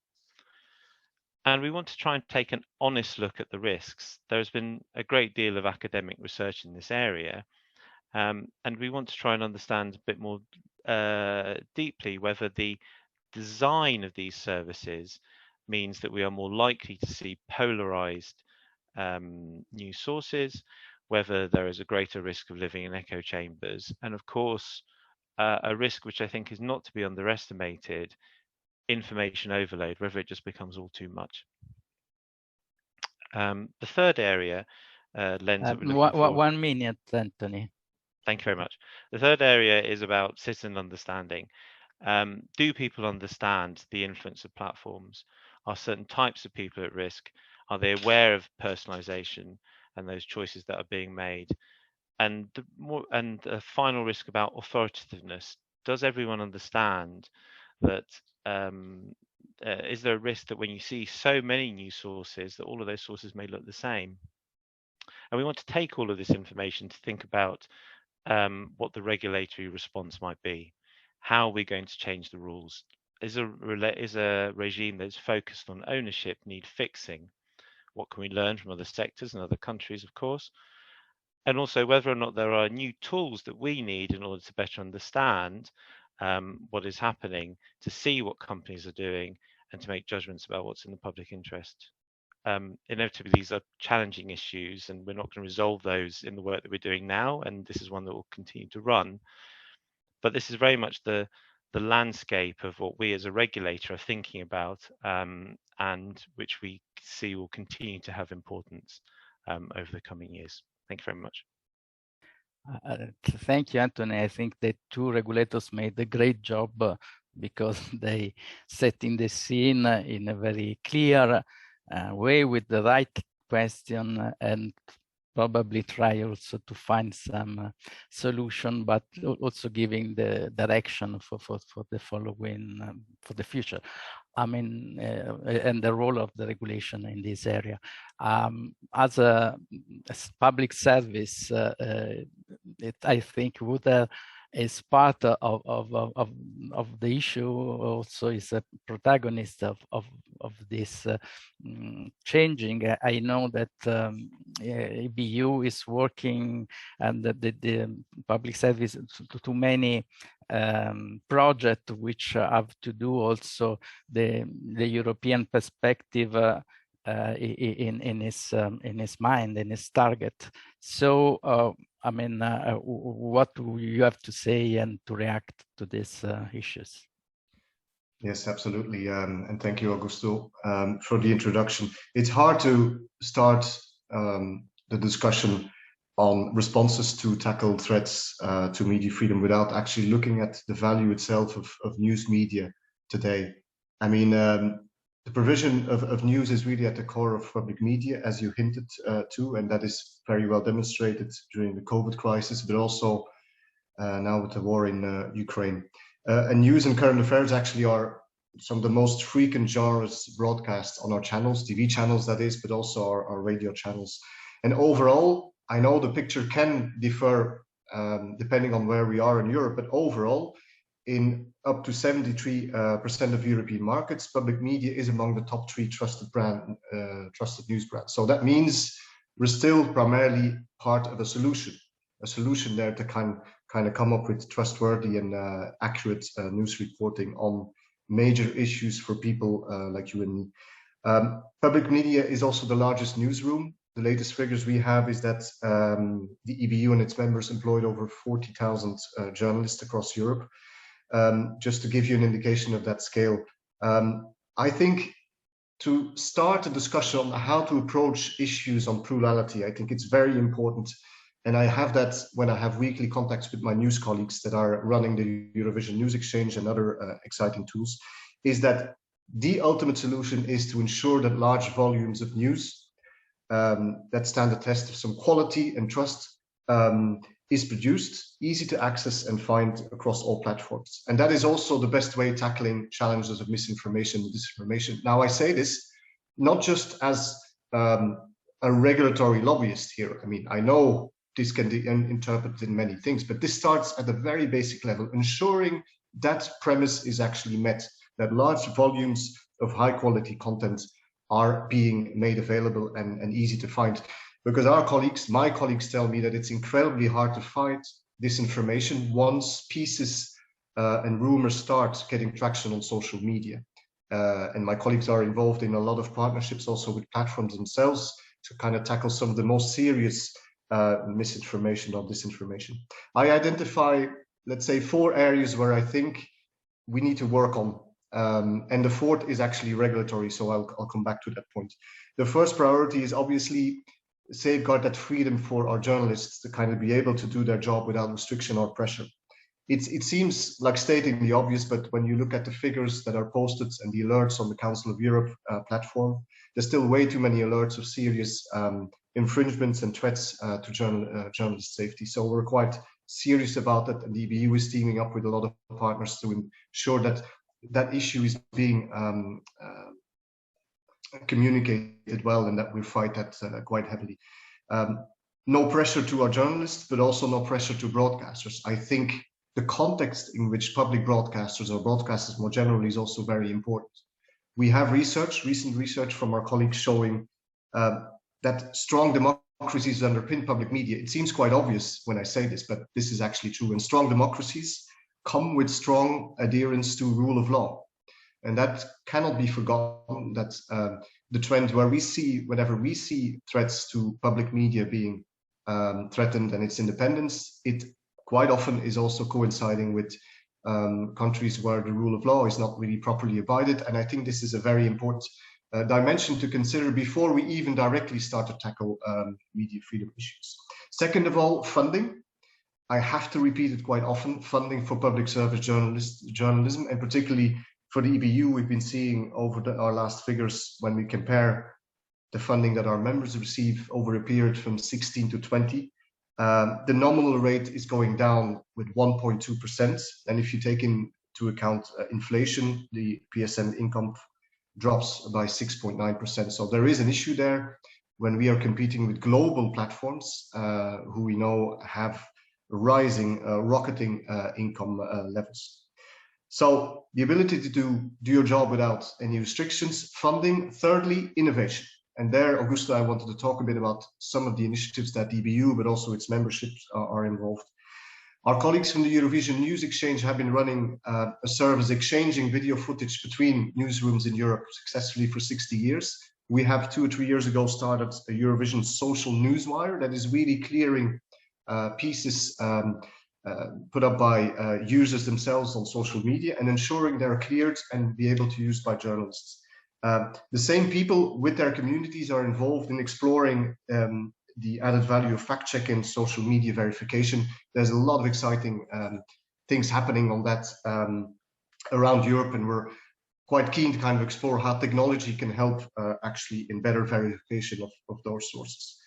And we want to try and take an honest look at the risks. There's been a great deal of academic research in this area, and we want to try and understand a bit more deeply whether the design of these services means that we are more likely to see polarized news sources, whether there is a greater risk of living in echo chambers, and of course, a risk which I think is not to be underestimated, information overload, whether it just becomes all too much. The third area lens that we're looking for.
1 minute, Anthony.
Thank you very much. The third area is about citizen understanding. Do people understand the influence of platforms? Are certain types of people at risk? Are they aware of personalization and those choices that are being made? And a final risk about authoritativeness. Does everyone understand that is there a risk that when you see so many news sources that all of those sources may look the same? And we want to take all of this information to think about what the regulatory response might be. How are we going to change the rules? Is a regime that's focused on ownership need fixing? What can we learn from other sectors and other countries, of course? And also whether or not there are new tools that we need in order to better understand what is happening, to see what companies are doing, and to make judgments about what's in the public interest. Inevitably, these are challenging issues, and we're not going to resolve those in the work that we're doing now, and this is one that will continue to run. But this is very much the landscape of what we as a regulator are thinking about, and which we see will continue to have importance over the coming years. Thank you very much.
Thank you, Anthony. I think the two regulators made a great job because they set in the scene in a very clear way with the right question and probably try also to find some solution, but also giving the direction for the following, for the future. I mean, and the role of the regulation in this area. As public service, I think would is part of the issue, also is a protagonist of this changing. I know that EBU is working and the public service to many projects which have to do also the European perspective in his mind, in his target. So I mean, what do you have to say and to react to these issues?
Yes, absolutely. And thank you, Augusto, for the introduction. It's hard to start the discussion on responses to tackle threats to media freedom without actually looking at the value itself of news media today. I mean, the provision of news is really at the core of public media, as you hinted to, and that is very well demonstrated during the COVID crisis, but also now with the war in Ukraine. And news and current affairs actually are some of the most frequent genres broadcast on our channels, TV channels that is, but also our radio channels. And overall, I know the picture can differ depending on where we are in Europe, but overall, in up to 73% of European markets, public media is among the top 3 trusted news brands. So that means we're still primarily part of a solution there to kind of come up with trustworthy and accurate news reporting on major issues for people like you and me. Public media is also the largest newsroom. The latest figures we have is that the EBU and its members employed over 40,000 journalists across Europe. Just to give you an indication of that scale. I think to start a discussion on how to approach issues on plurality, I think it's very important. And I have that when I have weekly contacts with my news colleagues that are running the Eurovision News Exchange and other exciting tools, is that the ultimate solution is to ensure that large volumes of news that stand the test of some quality and trust is produced, easy to access and find across all platforms. And that is also the best way tackling challenges of misinformation and disinformation. Now, I say this not just as a regulatory lobbyist here. I mean, I know this can be interpreted in many things, but this starts at a very basic level, ensuring that premise is actually met, that large volumes of high quality content are being made available and easy to find. Because my colleagues tell me that it's incredibly hard to fight disinformation once pieces and rumors start getting traction on social media. And my colleagues are involved in a lot of partnerships also with platforms themselves to kind of tackle some of the most serious misinformation or disinformation. I identify, let's say, 4 areas where I think we need to work on. And the 4th is actually regulatory, so I'll come back to that point. The first priority is obviously safeguard that freedom for our journalists to kind of be able to do their job without restriction or pressure. it seems like stating the obvious, but when you look at the figures that are posted and the alerts on the Council of Europe platform, there's still way too many alerts of serious infringements and threats to journalist safety. So we're quite serious about that, and the EBU is teaming up with a lot of partners to ensure that that issue is being communicated well, and that we fight that quite heavily. No pressure to our journalists, but also no pressure to broadcasters. I think the context in which public broadcasters or broadcasters more generally is also very important. We have recent research from our colleagues showing that strong democracies underpin public media. It seems quite obvious when I say this, but this is actually true. And strong democracies come with strong adherence to rule of law. And that cannot be forgotten, that the trend where we see, whenever we see threats to public media being threatened and its independence, it quite often is also coinciding with countries where the rule of law is not really properly abided. And I think this is a very important dimension to consider before we even directly start to tackle media freedom issues. Second of all, funding. I have to repeat it quite often, funding for public service journalism, and particularly for the EBU, we've been seeing over our last figures when we compare the funding that our members receive over a period from 16 to 20. The nominal rate is going down with 1.2%. And if you take into account inflation, the PSN income drops by 6.9%. So there is an issue there when we are competing with global platforms who we know have rising, rocketing income levels. So the ability to do your job without any restrictions, funding. Thirdly, innovation. And there, Augusto, I wanted to talk a bit about some of the initiatives that EBU, but also its memberships are involved. Our colleagues from the Eurovision News Exchange have been running a service exchanging video footage between newsrooms in Europe successfully for 60 years. We have 2 or 3 years ago started a Eurovision social newswire that is really clearing pieces put up by users themselves on social media and ensuring they're cleared and be able to be used by journalists. The same people with their communities are involved in exploring the added value of fact-checking, social media verification. There's a lot of exciting things happening on that around Europe, and we're quite keen to kind of explore how technology can help actually in better verification of those sources.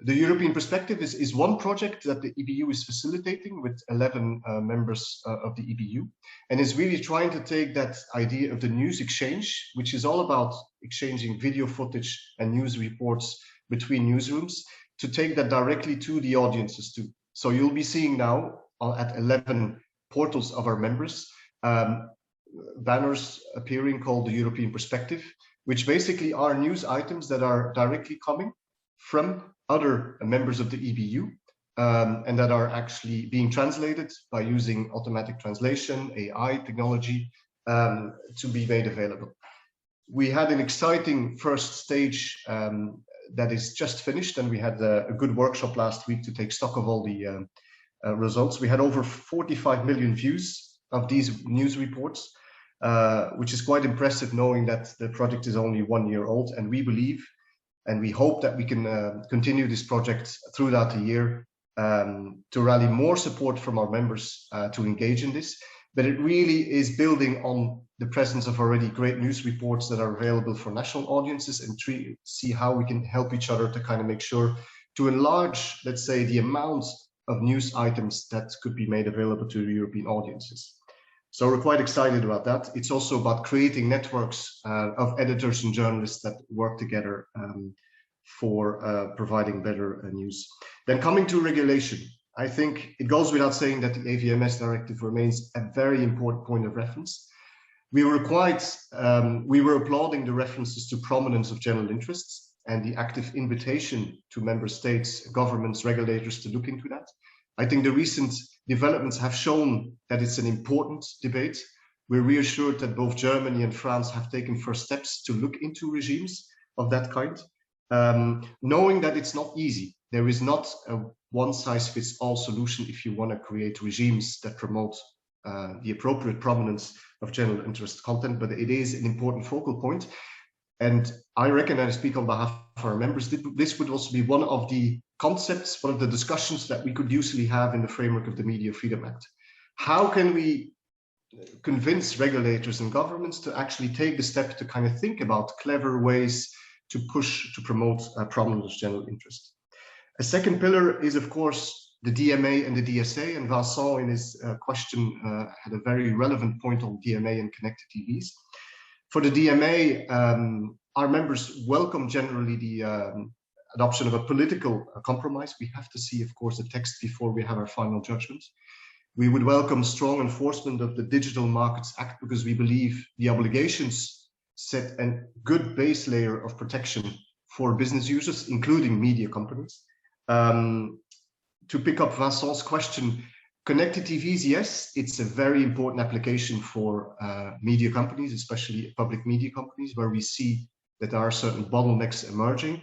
The European Perspective is one project that the EBU is facilitating with 11 members of the EBU, and is really trying to take that idea of the news exchange, which is all about exchanging video footage and news reports between newsrooms, to take that directly to the audiences too. So you'll be seeing now at 11 portals of our members, banners appearing called the European Perspective, which basically are news items that are directly coming from other members of the EBU and that are actually being translated by using automatic translation, AI technology, to be made available. We had an exciting first stage that is just finished, and we had a good workshop last week to take stock of all the results. We had over 45 million views of these news reports, which is quite impressive knowing that the project is only 1 year old, and we believe and we hope that we can continue this project throughout the year to rally more support from our members to engage in this. But it really is building on the presence of already great news reports that are available for national audiences, and see how we can help each other to kind of make sure to enlarge, let's say, the amount of news items that could be made available to European audiences. So we're quite excited about that. It's also about creating networks of editors and journalists that work together for providing better news. Then coming to regulation, I think it goes without saying that the AVMS directive remains a very important point of reference. We were applauding the references to prominence of general interests and the active invitation to member states, governments, regulators to look into that. I think the recent developments have shown that it's an important debate. We're reassured that both Germany and France have taken first steps to look into regimes of that kind, knowing that it's not easy. There is not a one-size-fits-all solution if you want to create regimes that promote the appropriate prominence of general interest content, but it is an important focal point. And I reckon, and I speak on behalf of our members, this would also be one of the concepts, one of the discussions that we could usually have in the framework of the Media Freedom Act. How can we convince regulators and governments to actually take the step to kind of think about clever ways to push to promote problems of general interest? A second pillar is, of course, the DMA and the DSA, and Vincent in his question had a very relevant point on DMA and connected TVs. For the DMA, our members welcome generally the adoption of a political compromise. We have to see, of course, the text before we have our final judgment. We would welcome strong enforcement of the Digital Markets Act because we believe the obligations set a good base layer of protection for business users, including media companies. To pick up Vincent's question, connected TVs, yes, it's a very important application for media companies, especially public media companies, where we see that there are certain bottlenecks emerging.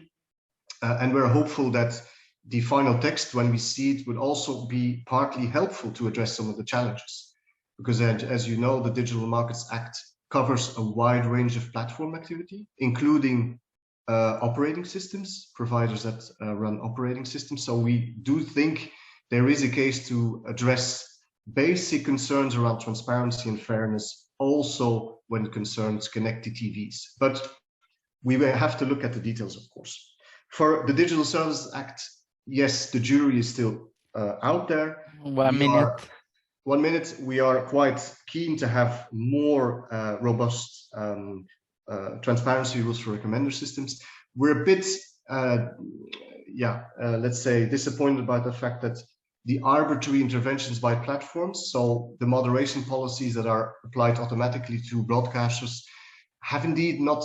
And we're hopeful that the final text, when we see it, would also be partly helpful to address some of the challenges. Because as you know, the Digital Markets Act covers a wide range of platform activity, including operating systems, providers that run operating systems. So we do think there is a case to address basic concerns around transparency and fairness, also when it concerns connected TVs. But we will have to look at the details, of course. For the Digital Services Act, yes, the jury is still out there.
1 minute.
1 minute. We are quite keen to have more robust transparency rules for recommender systems. We're a bit, let's say, disappointed by the fact that the arbitrary interventions by platforms, so the moderation policies that are applied automatically to broadcasters, have indeed not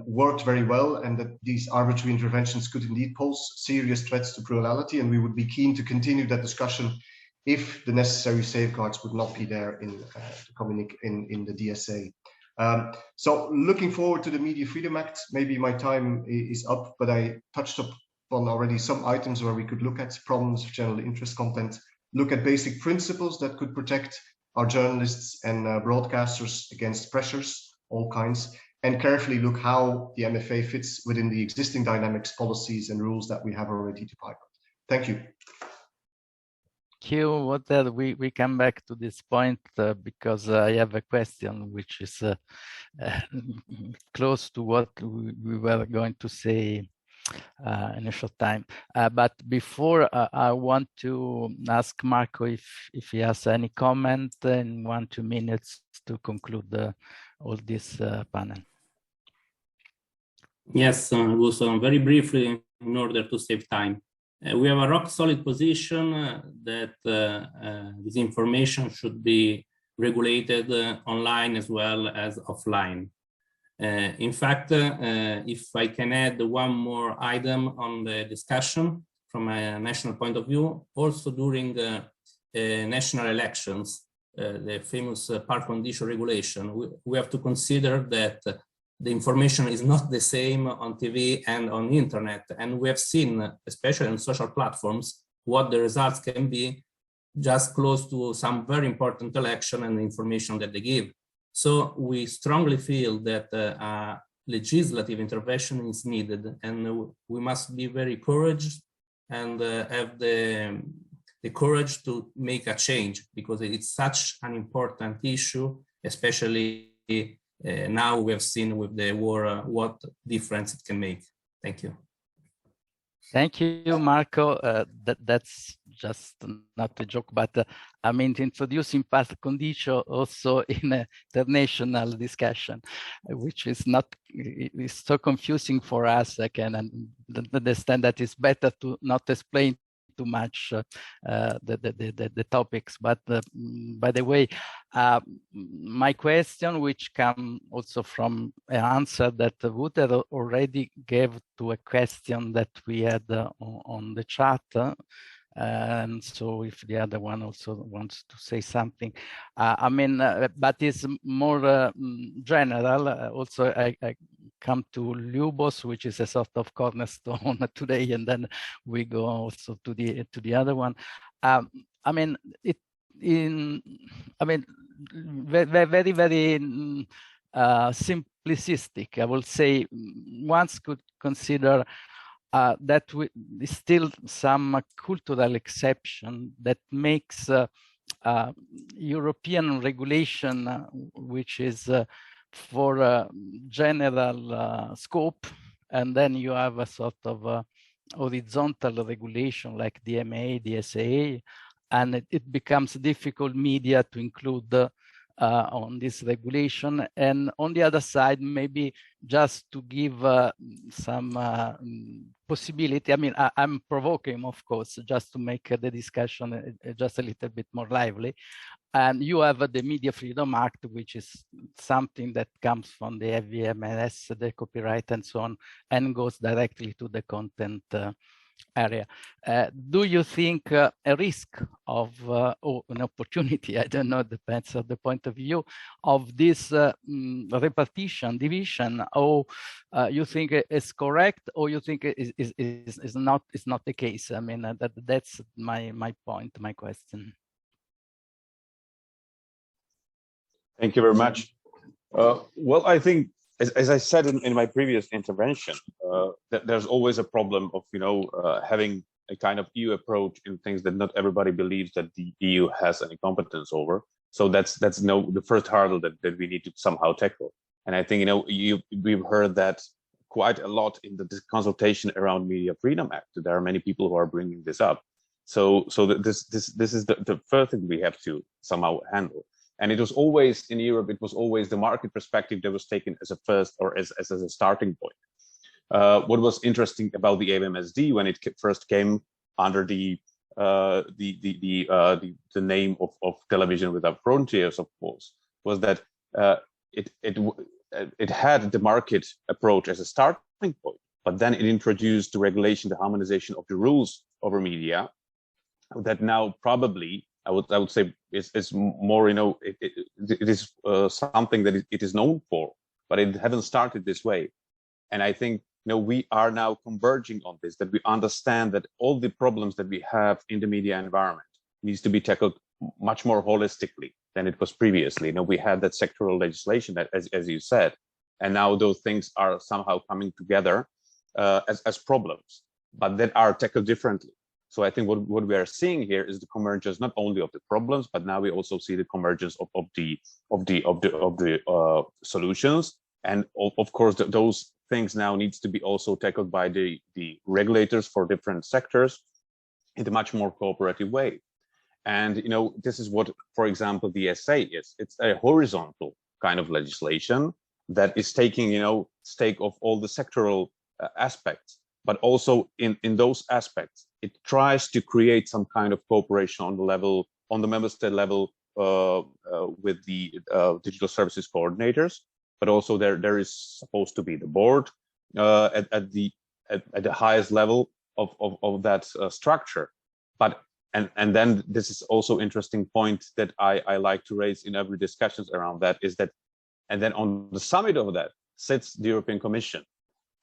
worked very well, and that these arbitrary interventions could indeed pose serious threats to plurality. And we would be keen to continue that discussion if the necessary safeguards would not be there in the DSA. So looking forward to the Media Freedom Act. Maybe my time is up, but I touched upon already some items where we could look at problems of general interest content, look at basic principles that could protect our journalists and broadcasters against pressures, all kinds, and carefully look how the MFA fits within the existing dynamics, policies, and rules that we have already defined. Thank you.
We come back to this point because I have a question which is close to what we were going to say in a short time. But before, I want to ask Marco if he has any comment in 1-2 minutes to conclude all this panel.
Yes, it was very briefly in order to save time. We have a rock solid position that this information should be regulated online as well as offline. In fact, if I can add one more item on the discussion from a national point of view, also during national elections, the famous par condicio regulation, we have to consider that the information is not the same on TV and on the internet. And we have seen, especially on social platforms, what the results can be just close to some very important election and the information that they give. So we strongly feel that legislative intervention is needed, and we must be very courageous and have the courage to make a change, because it's such an important issue, especially now we have seen with the war what difference it can make. Thank you.
Thank you, Marco. That's just not a joke, but I mean, introducing par condicio also in a international discussion, which is so confusing for us. I can understand that it's better to not explain too much the topics. But by the way, my question, which come also from an answer that Wouter already gave to a question that we had on the chat. And so if the other one also wants to say something, I mean, but it's more general. Also, I come to Lubos, which is a sort of cornerstone today, and then we go also to the other one. I mean, very, very simplistic. I will say one could consider that still some cultural exception that makes European regulation, which is for general scope, and then you have a sort of horizontal regulation like DMA, DSA, and it becomes difficult media to include on this regulation. And on the other side, maybe just to give some possibility, I mean, I'm provoking, of course, just to make the discussion just a little bit more lively. And you have the Media Freedom Act, which is something that comes from the FVMS, the copyright and so on, and goes directly to the content area. Do you think a risk of, or an opportunity, I don't know, depends on the point of view, of this repartition, division, or you think it's correct, or you think is not the case? I mean, that's my point, my question.
Thank you very much. Well, I think, as I said in my previous intervention, that there's always a problem of, having a kind of EU approach in things that not everybody believes that the EU has any competence over. So that's the first hurdle that we need to somehow tackle. And I think, we've heard that quite a lot in the consultation around Media Freedom Act. There are many people who are bringing this up. So this is the first thing we have to somehow handle. And it was always in Europe, it was always the market perspective that was taken as a first or as a starting point. What was interesting about the AVMSD when it first came under the name of Television Without Frontiers, of course, was that it had the market approach as a starting point, but then it introduced the regulation, the harmonization of the rules over media, that now probably I would say it's more, it is something that it is known for, but it hasn't started this way. And I think, we are now converging on this, that we understand that all the problems that we have in the media environment needs to be tackled much more holistically than it was previously. We had that sectoral legislation, that, as you said, and now those things are somehow coming together as problems, but that are tackled differently. So I think what we are seeing here is the convergence not only of the problems, but now we also see the convergence of the solutions. And of course, those things now needs to be also tackled by the regulators for different sectors in a much more cooperative way. And this is what, for example, the SA is. It's a horizontal kind of legislation that is taking stake of all the sectoral aspects, but also in those aspects, it tries to create some kind of cooperation on the member state level with the digital services coordinators, but also there is supposed to be the board at the highest level of that structure. But and then this is also interesting point that I like to raise in every discussions around that, is that, and then on the summit of that sits the European Commission.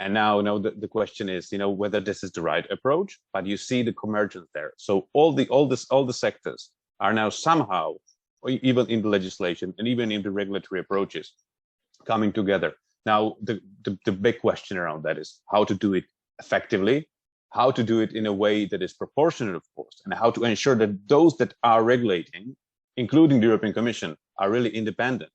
And now, the question is, whether this is the right approach, but you see the convergence there. So all the sectors are now somehow, even in the legislation and even in the regulatory approaches, coming together. Now, the big question around that is how to do it effectively, how to do it in a way that is proportionate, of course, and how to ensure that those that are regulating, including the European Commission, are really independent.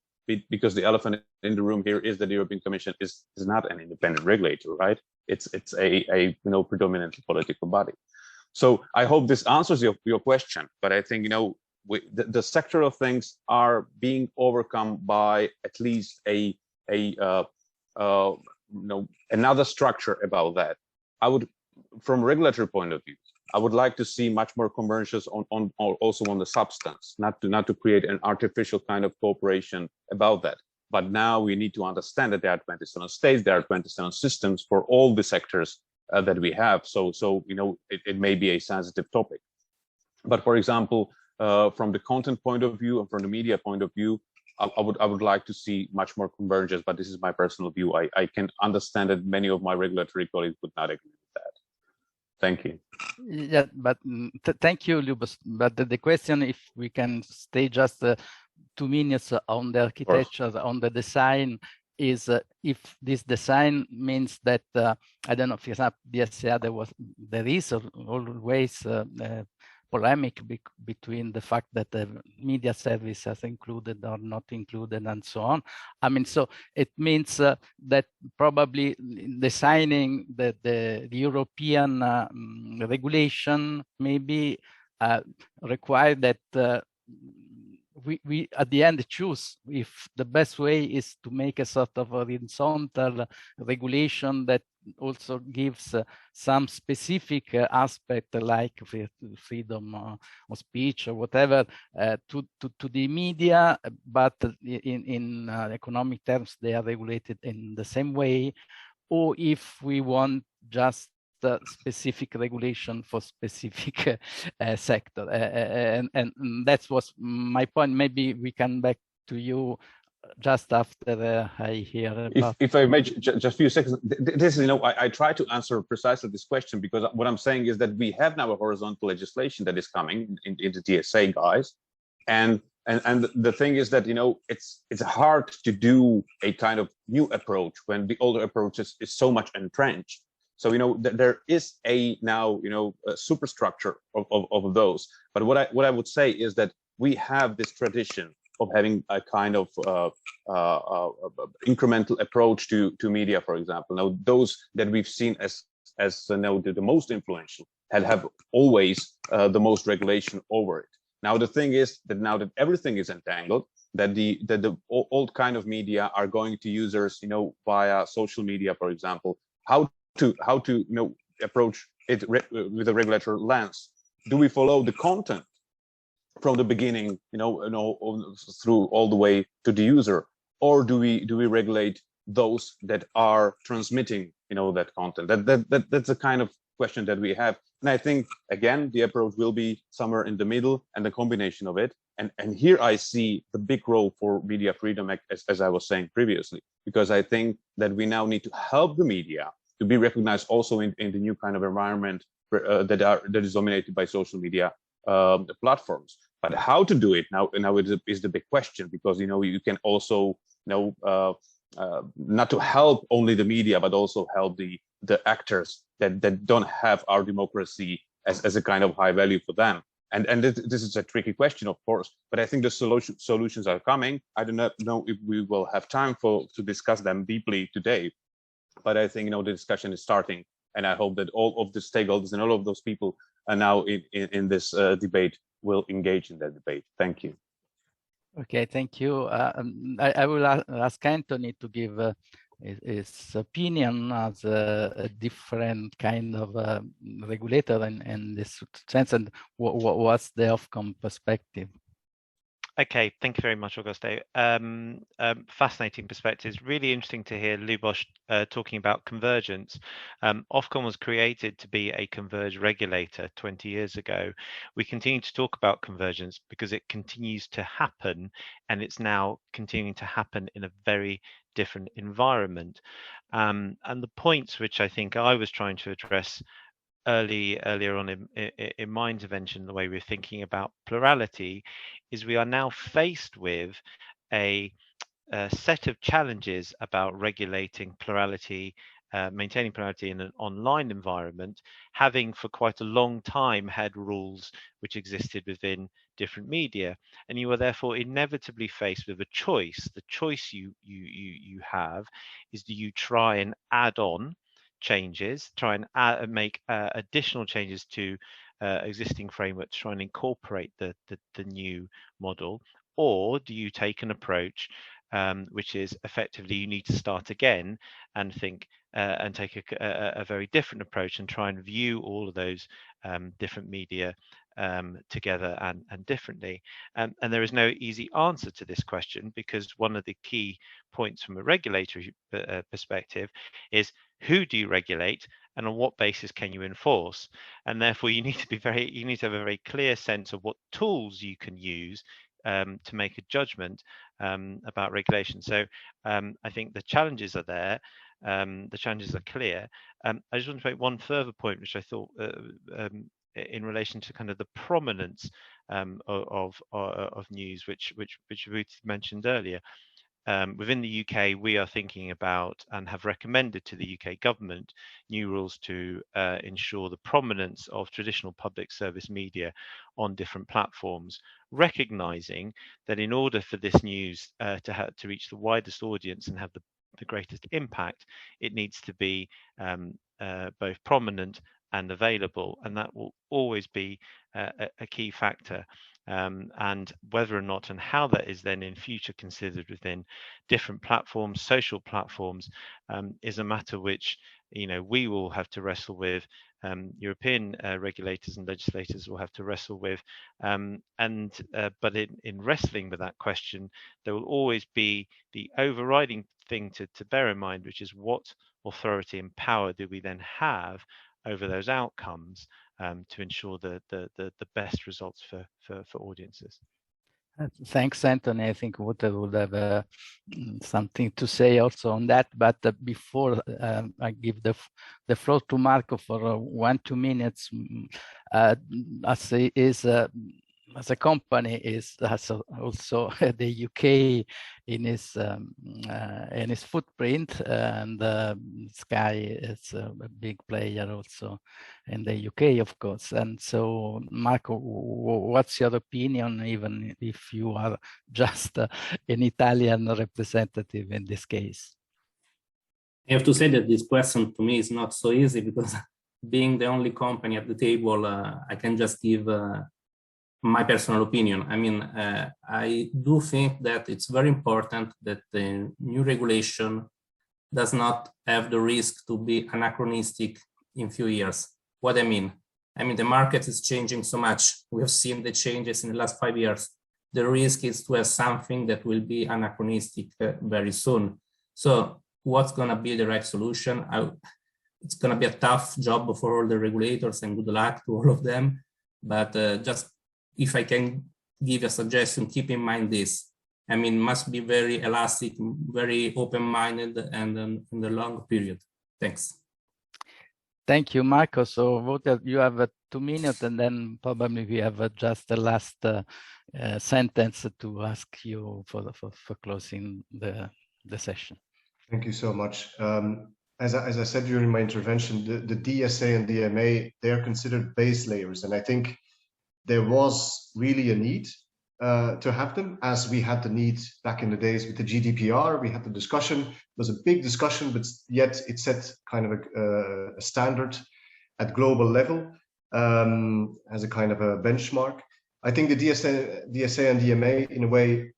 Because the elephant in the room here is that the European Commission is not an independent regulator, right? It's a predominantly political body. So I hope this answers your question. But I think the sectoral things are being overcome by at least another structure about that. I would, from a regulatory point of view, I would like to see much more convergence also on the substance, not to create an artificial kind of cooperation about that. But now we need to understand that there are 27 states, there are 27 systems for all the sectors that we have. So it may be a sensitive topic. But for example, from the content point of view and from the media point of view, I would like to see much more convergence. But this is my personal view. I can understand that many of my regulatory colleagues would not agree with that. Thank you.
Yeah, but thank you, Lubos. But the question, if we can stay just 2 minutes on the architecture, on the design, is if this design means that I don't know, for example, DSA there is always polemic between the fact that the media service is included or not included and so on. I mean, so it means that probably designing the European regulation maybe require that we at the end choose if the best way is to make a sort of horizontal regulation that also gives some specific aspect like freedom of speech or whatever to the media, but in economic terms they are regulated in the same way, or if we want just specific regulation for specific sector, and that was my point. Maybe we can back to you just after I hear about.
If I may, just a few seconds. This is, I try to answer precisely this question, because what I'm saying is that we have now a horizontal legislation that is coming in the DSA, guys, and the thing is that it's hard to do a kind of new approach when the older approach is so much entrenched. So there is a now a superstructure of those. But what I would say is that we have this tradition of having a kind of incremental approach to media, for example. Now those that we've seen as the most influential have always the most regulation over it. Now the thing is that now that everything is entangled, that the old kind of media are going to users via social media, for example, how to approach it with a regulatory lens. Do we follow the content from the beginning, through all the way to the user, or do we regulate those that are transmitting, that content? That's a kind of question that we have, and I think again the approach will be somewhere in the middle and the combination of it. And here I see the big role for Media Freedom Act, as I was saying previously, because I think that we now need to help the media to be recognized also in the new kind of environment that is dominated by social media platforms. But how to do it now is the big question, because you can also not to help only the media, but also help the actors that don't have our democracy as a kind of high value for them. And this is a tricky question, of course, but I think the solutions are coming. I do not know if we will have time to discuss them deeply today, but I think the discussion is starting, and I hope that all of the stakeholders and all of those people are now in this debate will engage in that debate. Thank you.
Okay, thank you. I will ask Anthony to give his opinion as a different kind of regulator in this sense, and what's the Ofcom perspective?
Okay, thank you very much, Augusto. Fascinating perspectives. Really interesting to hear Lubos talking about convergence. Ofcom was created to be a converged regulator 20 years ago. We continue to talk about convergence because it continues to happen, and it's now continuing to happen in a very different environment. And the points which I think I was trying to address earlier on in my intervention, the way we're thinking about plurality, is we are now faced with a set of challenges about regulating plurality, maintaining plurality in an online environment, having for quite a long time had rules which existed within different media, and you are therefore inevitably faced with a choice. The choice you have is, do you try and add on changes, try and make additional changes to existing frameworks, try and incorporate the new model, or do you take an approach which is effectively you need to start again and think and take a very different approach and try and view all of those different media together and differently. And there is no easy answer to this question, because one of the key points from a regulatory perspective is, who do you regulate and on what basis can you enforce? And therefore you need to have a very clear sense of what tools you can use to make a judgment about regulation. So I think the challenges are there. The challenges are clear. I just want to make one further point, which I thought in relation to kind of the prominence of news, which Ruth mentioned earlier. within the UK, we are thinking about and have recommended to the UK government new rules to ensure the prominence of traditional public service media on different platforms, recognizing that in order for this news to reach the widest audience and have the greatest impact, it needs to be both prominent and available, and that will always be a key factor. And whether or not and how that is then in future considered within different platforms, social platforms, is a matter which, you know, we will have to wrestle with, European regulators and legislators will have to wrestle with, but in wrestling with that question, there will always be the overriding thing to bear in mind, which is what authority and power do we then have over those outcomes to ensure the best results for audiences.
Thanks, Anthony. I think Walter would have something to say also on that. But before I give the floor to Marco for 1-2 minutes, as a company has also the UK in its footprint, and Sky is a big player also in the UK, of course. And so, Marco, what's your opinion, even if you are just an Italian representative in this case?
I have to say that this question to me is not so easy, because being the only company at the table, I can just give my personal opinion. I mean, I do think that it's very important that the new regulation does not have the risk to be anachronistic in few years. What I mean, the market is changing so much. We have seen the changes in the last 5 years. The risk is to have something that will be anachronistic very soon. So what's going to be the right solution? It's going to be a tough job for all the regulators, and good luck to all of them. But just if I can give a suggestion, keep in mind this. Must be very elastic, very open-minded, and in the long period. Thanks.
Thank you, Marco. So, Walter, you have 2 minutes, and then probably we have just the last sentence to ask you for closing the session.
Thank you so much. As I said during my intervention, the DSA and DMA, they're considered base layers, and I think there was really a need to have them, as we had the need back in the days with the GDPR. We had the discussion. It was a big discussion, but yet it set kind of a standard at global level as a kind of a benchmark. I think the DSA and DMA, in a way,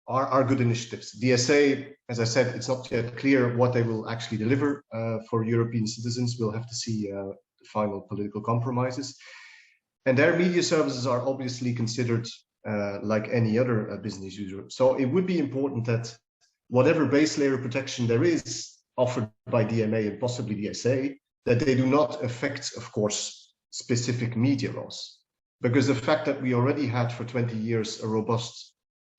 are good initiatives. DSA, as I said, it's not yet clear what they will actually deliver for European citizens. We'll have to see the final political compromises. And their media services are obviously considered like any other business user. So it would be important that whatever base layer protection there is offered by DMA and possibly DSA, that they do not affect, of course, specific media laws. Because the fact that we already had for 20 years a robust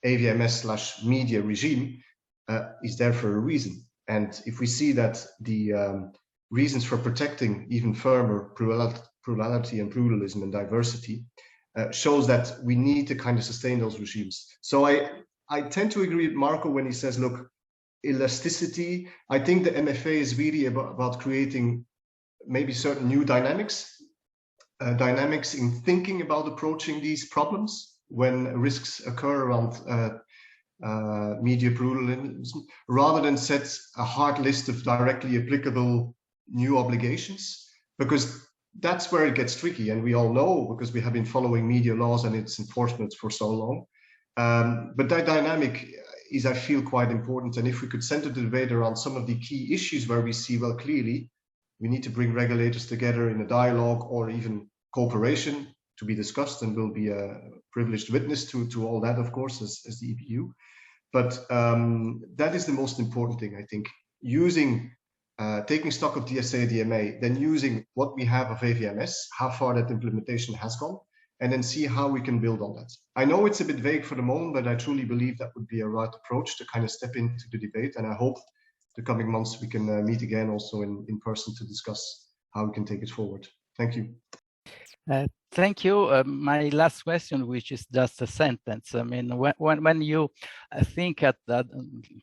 AVMS/media regime is there for a reason. And if we see that the reasons for protecting even firmer plurality and pluralism and diversity shows that we need to kind of sustain those regimes. So I tend to agree with Marco when he says, look, elasticity. I think the MFA is really about creating maybe certain new dynamics in thinking about approaching these problems when risks occur around media pluralism, rather than set a hard list of directly applicable new obligations, because that's where it gets tricky, and we all know, because we have been following media laws and its enforcement for so long. But that dynamic is, I feel, quite important. And if we could center the debate around some of the key issues where we see, well, clearly, we need to bring regulators together in a dialogue or even cooperation to be discussed, and we'll be a privileged witness to all that, of course, as the EBU. But that is the most important thing, I think, taking stock of DSA, DMA, then using what we have of AVMS, how far that implementation has gone, and then see how we can build on that. I know it's a bit vague for the moment, but I truly believe that would be a right approach to kind of step into the debate. And I hope the coming months we can meet again also in person to discuss how we can take it forward. Thank you.
Thank you. My last question, which is just a sentence. I mean, when you think at that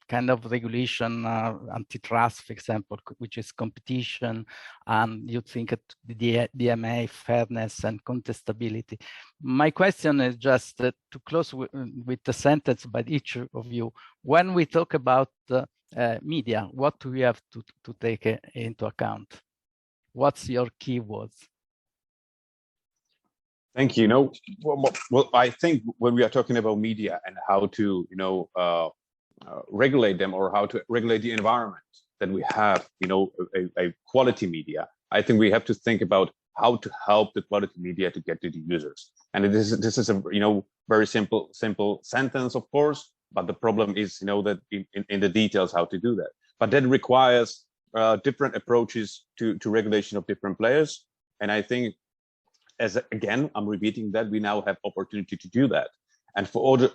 kind of regulation, antitrust, for example, which is competition, and you think at the DMA, fairness and contestability. My question is just to close with a sentence by each of you. When we talk about media, what do we have to take into account? What's your keywords?
Thank you. Well, I think when we are talking about media and how to, regulate them, or how to regulate the environment that we have, a quality media, I think we have to think about how to help the quality media to get to the users. And this is a, very simple sentence, of course, but the problem is, that in the details how to do that. But that requires different approaches to regulation of different players. And I think, again, I'm repeating that we now have opportunity to do that. And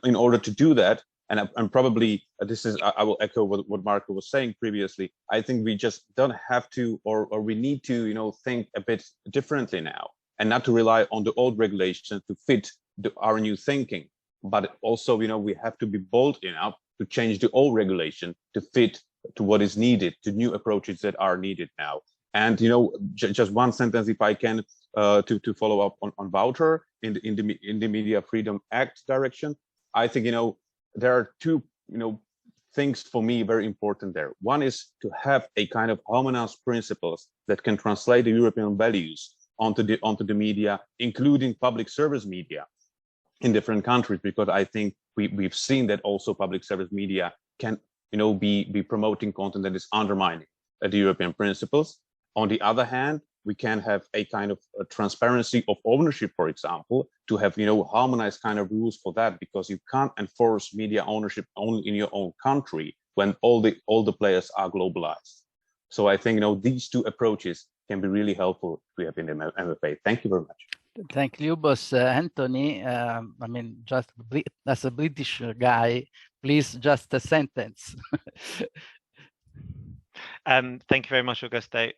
in order to do that, and probably I will echo what Marco was saying previously, I think we just don't have to, or we need to, think a bit differently now, and not to rely on the old regulations to fit our new thinking. But also, we have to be bold enough to change the old regulation to fit to what is needed, to new approaches that are needed now. And just one sentence, if I can, to follow up on Wouter in the Media Freedom Act direction. I think there are two things for me very important there. One is to have a kind of harmonized principles that can translate the European values onto the media, including public service media in different countries, because I think we've seen that also public service media can be promoting content that is undermining the European principles. On the other hand, we can have a kind of a transparency of ownership, for example, to have harmonized kind of rules for that, because you can't enforce media ownership only in your own country when all the players are globalized. So I think these two approaches can be really helpful to have in the MFA. Thank you very much.
Thank you, boss. Anthony, I mean, just as a British guy, please, just a sentence.
Thank you very much, Augusto.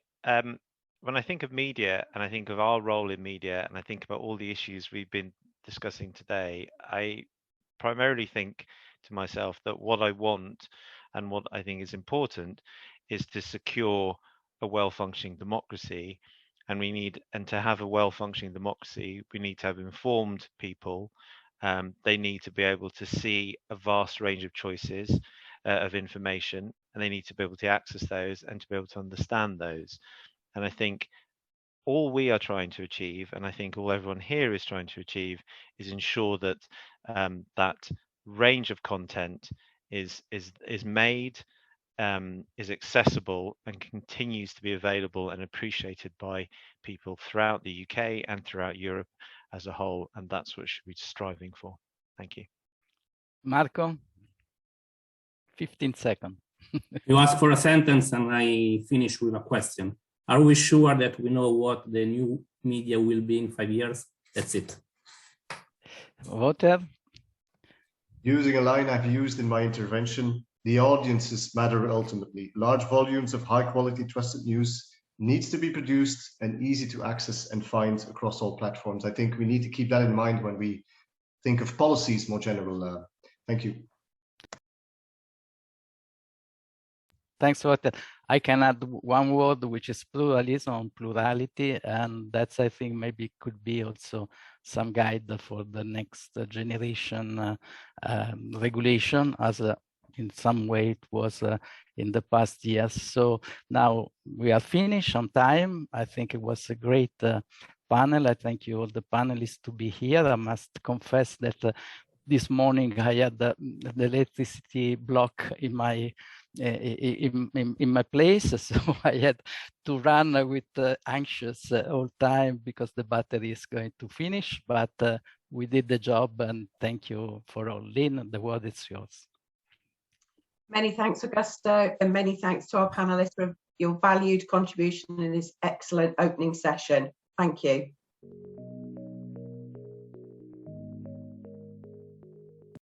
When I think of media, and I think of our role in media, and I think about all the issues we've been discussing today, I primarily think to myself that what I want and what I think is important is to secure a well-functioning democracy. And to have a well-functioning democracy, we need to have informed people. They need to be able to see a vast range of choices of information, and they need to be able to access those and to be able to understand those. And I think all we are trying to achieve, and I think all everyone here is trying to achieve, is ensure that that range of content is made, is accessible, and continues to be available and appreciated by people throughout the UK and throughout Europe as a whole. And that's what we should be striving for. Thank you.
Marco, 15 seconds.
You ask for a sentence and I finish with a question. Are we sure that we know what the new media will be in 5 years? That's it.
Wouter?
Using a line I've used in my intervention, the audiences matter ultimately. Large volumes of high quality trusted news needs to be produced and easy to access and find across all platforms. I think we need to keep that in mind when we think of policies more general. Thank you.
Thanks, Wouter. I can add one word, which is pluralism, plurality, and that's, I think, maybe could be also some guide for the next generation regulation, as in some way it was in the past years. So now we are finished on time. I think it was a great panel. I thank you all the panelists to be here. I must confess that this morning I had the electricity block in my place, so I had to run with anxious all time because the battery is going to finish, but we did the job, and thank you for all. Lynn, the word is yours.
Many thanks, Augusto, and many thanks to our panelists for your valued contribution in this excellent opening session. Thank you.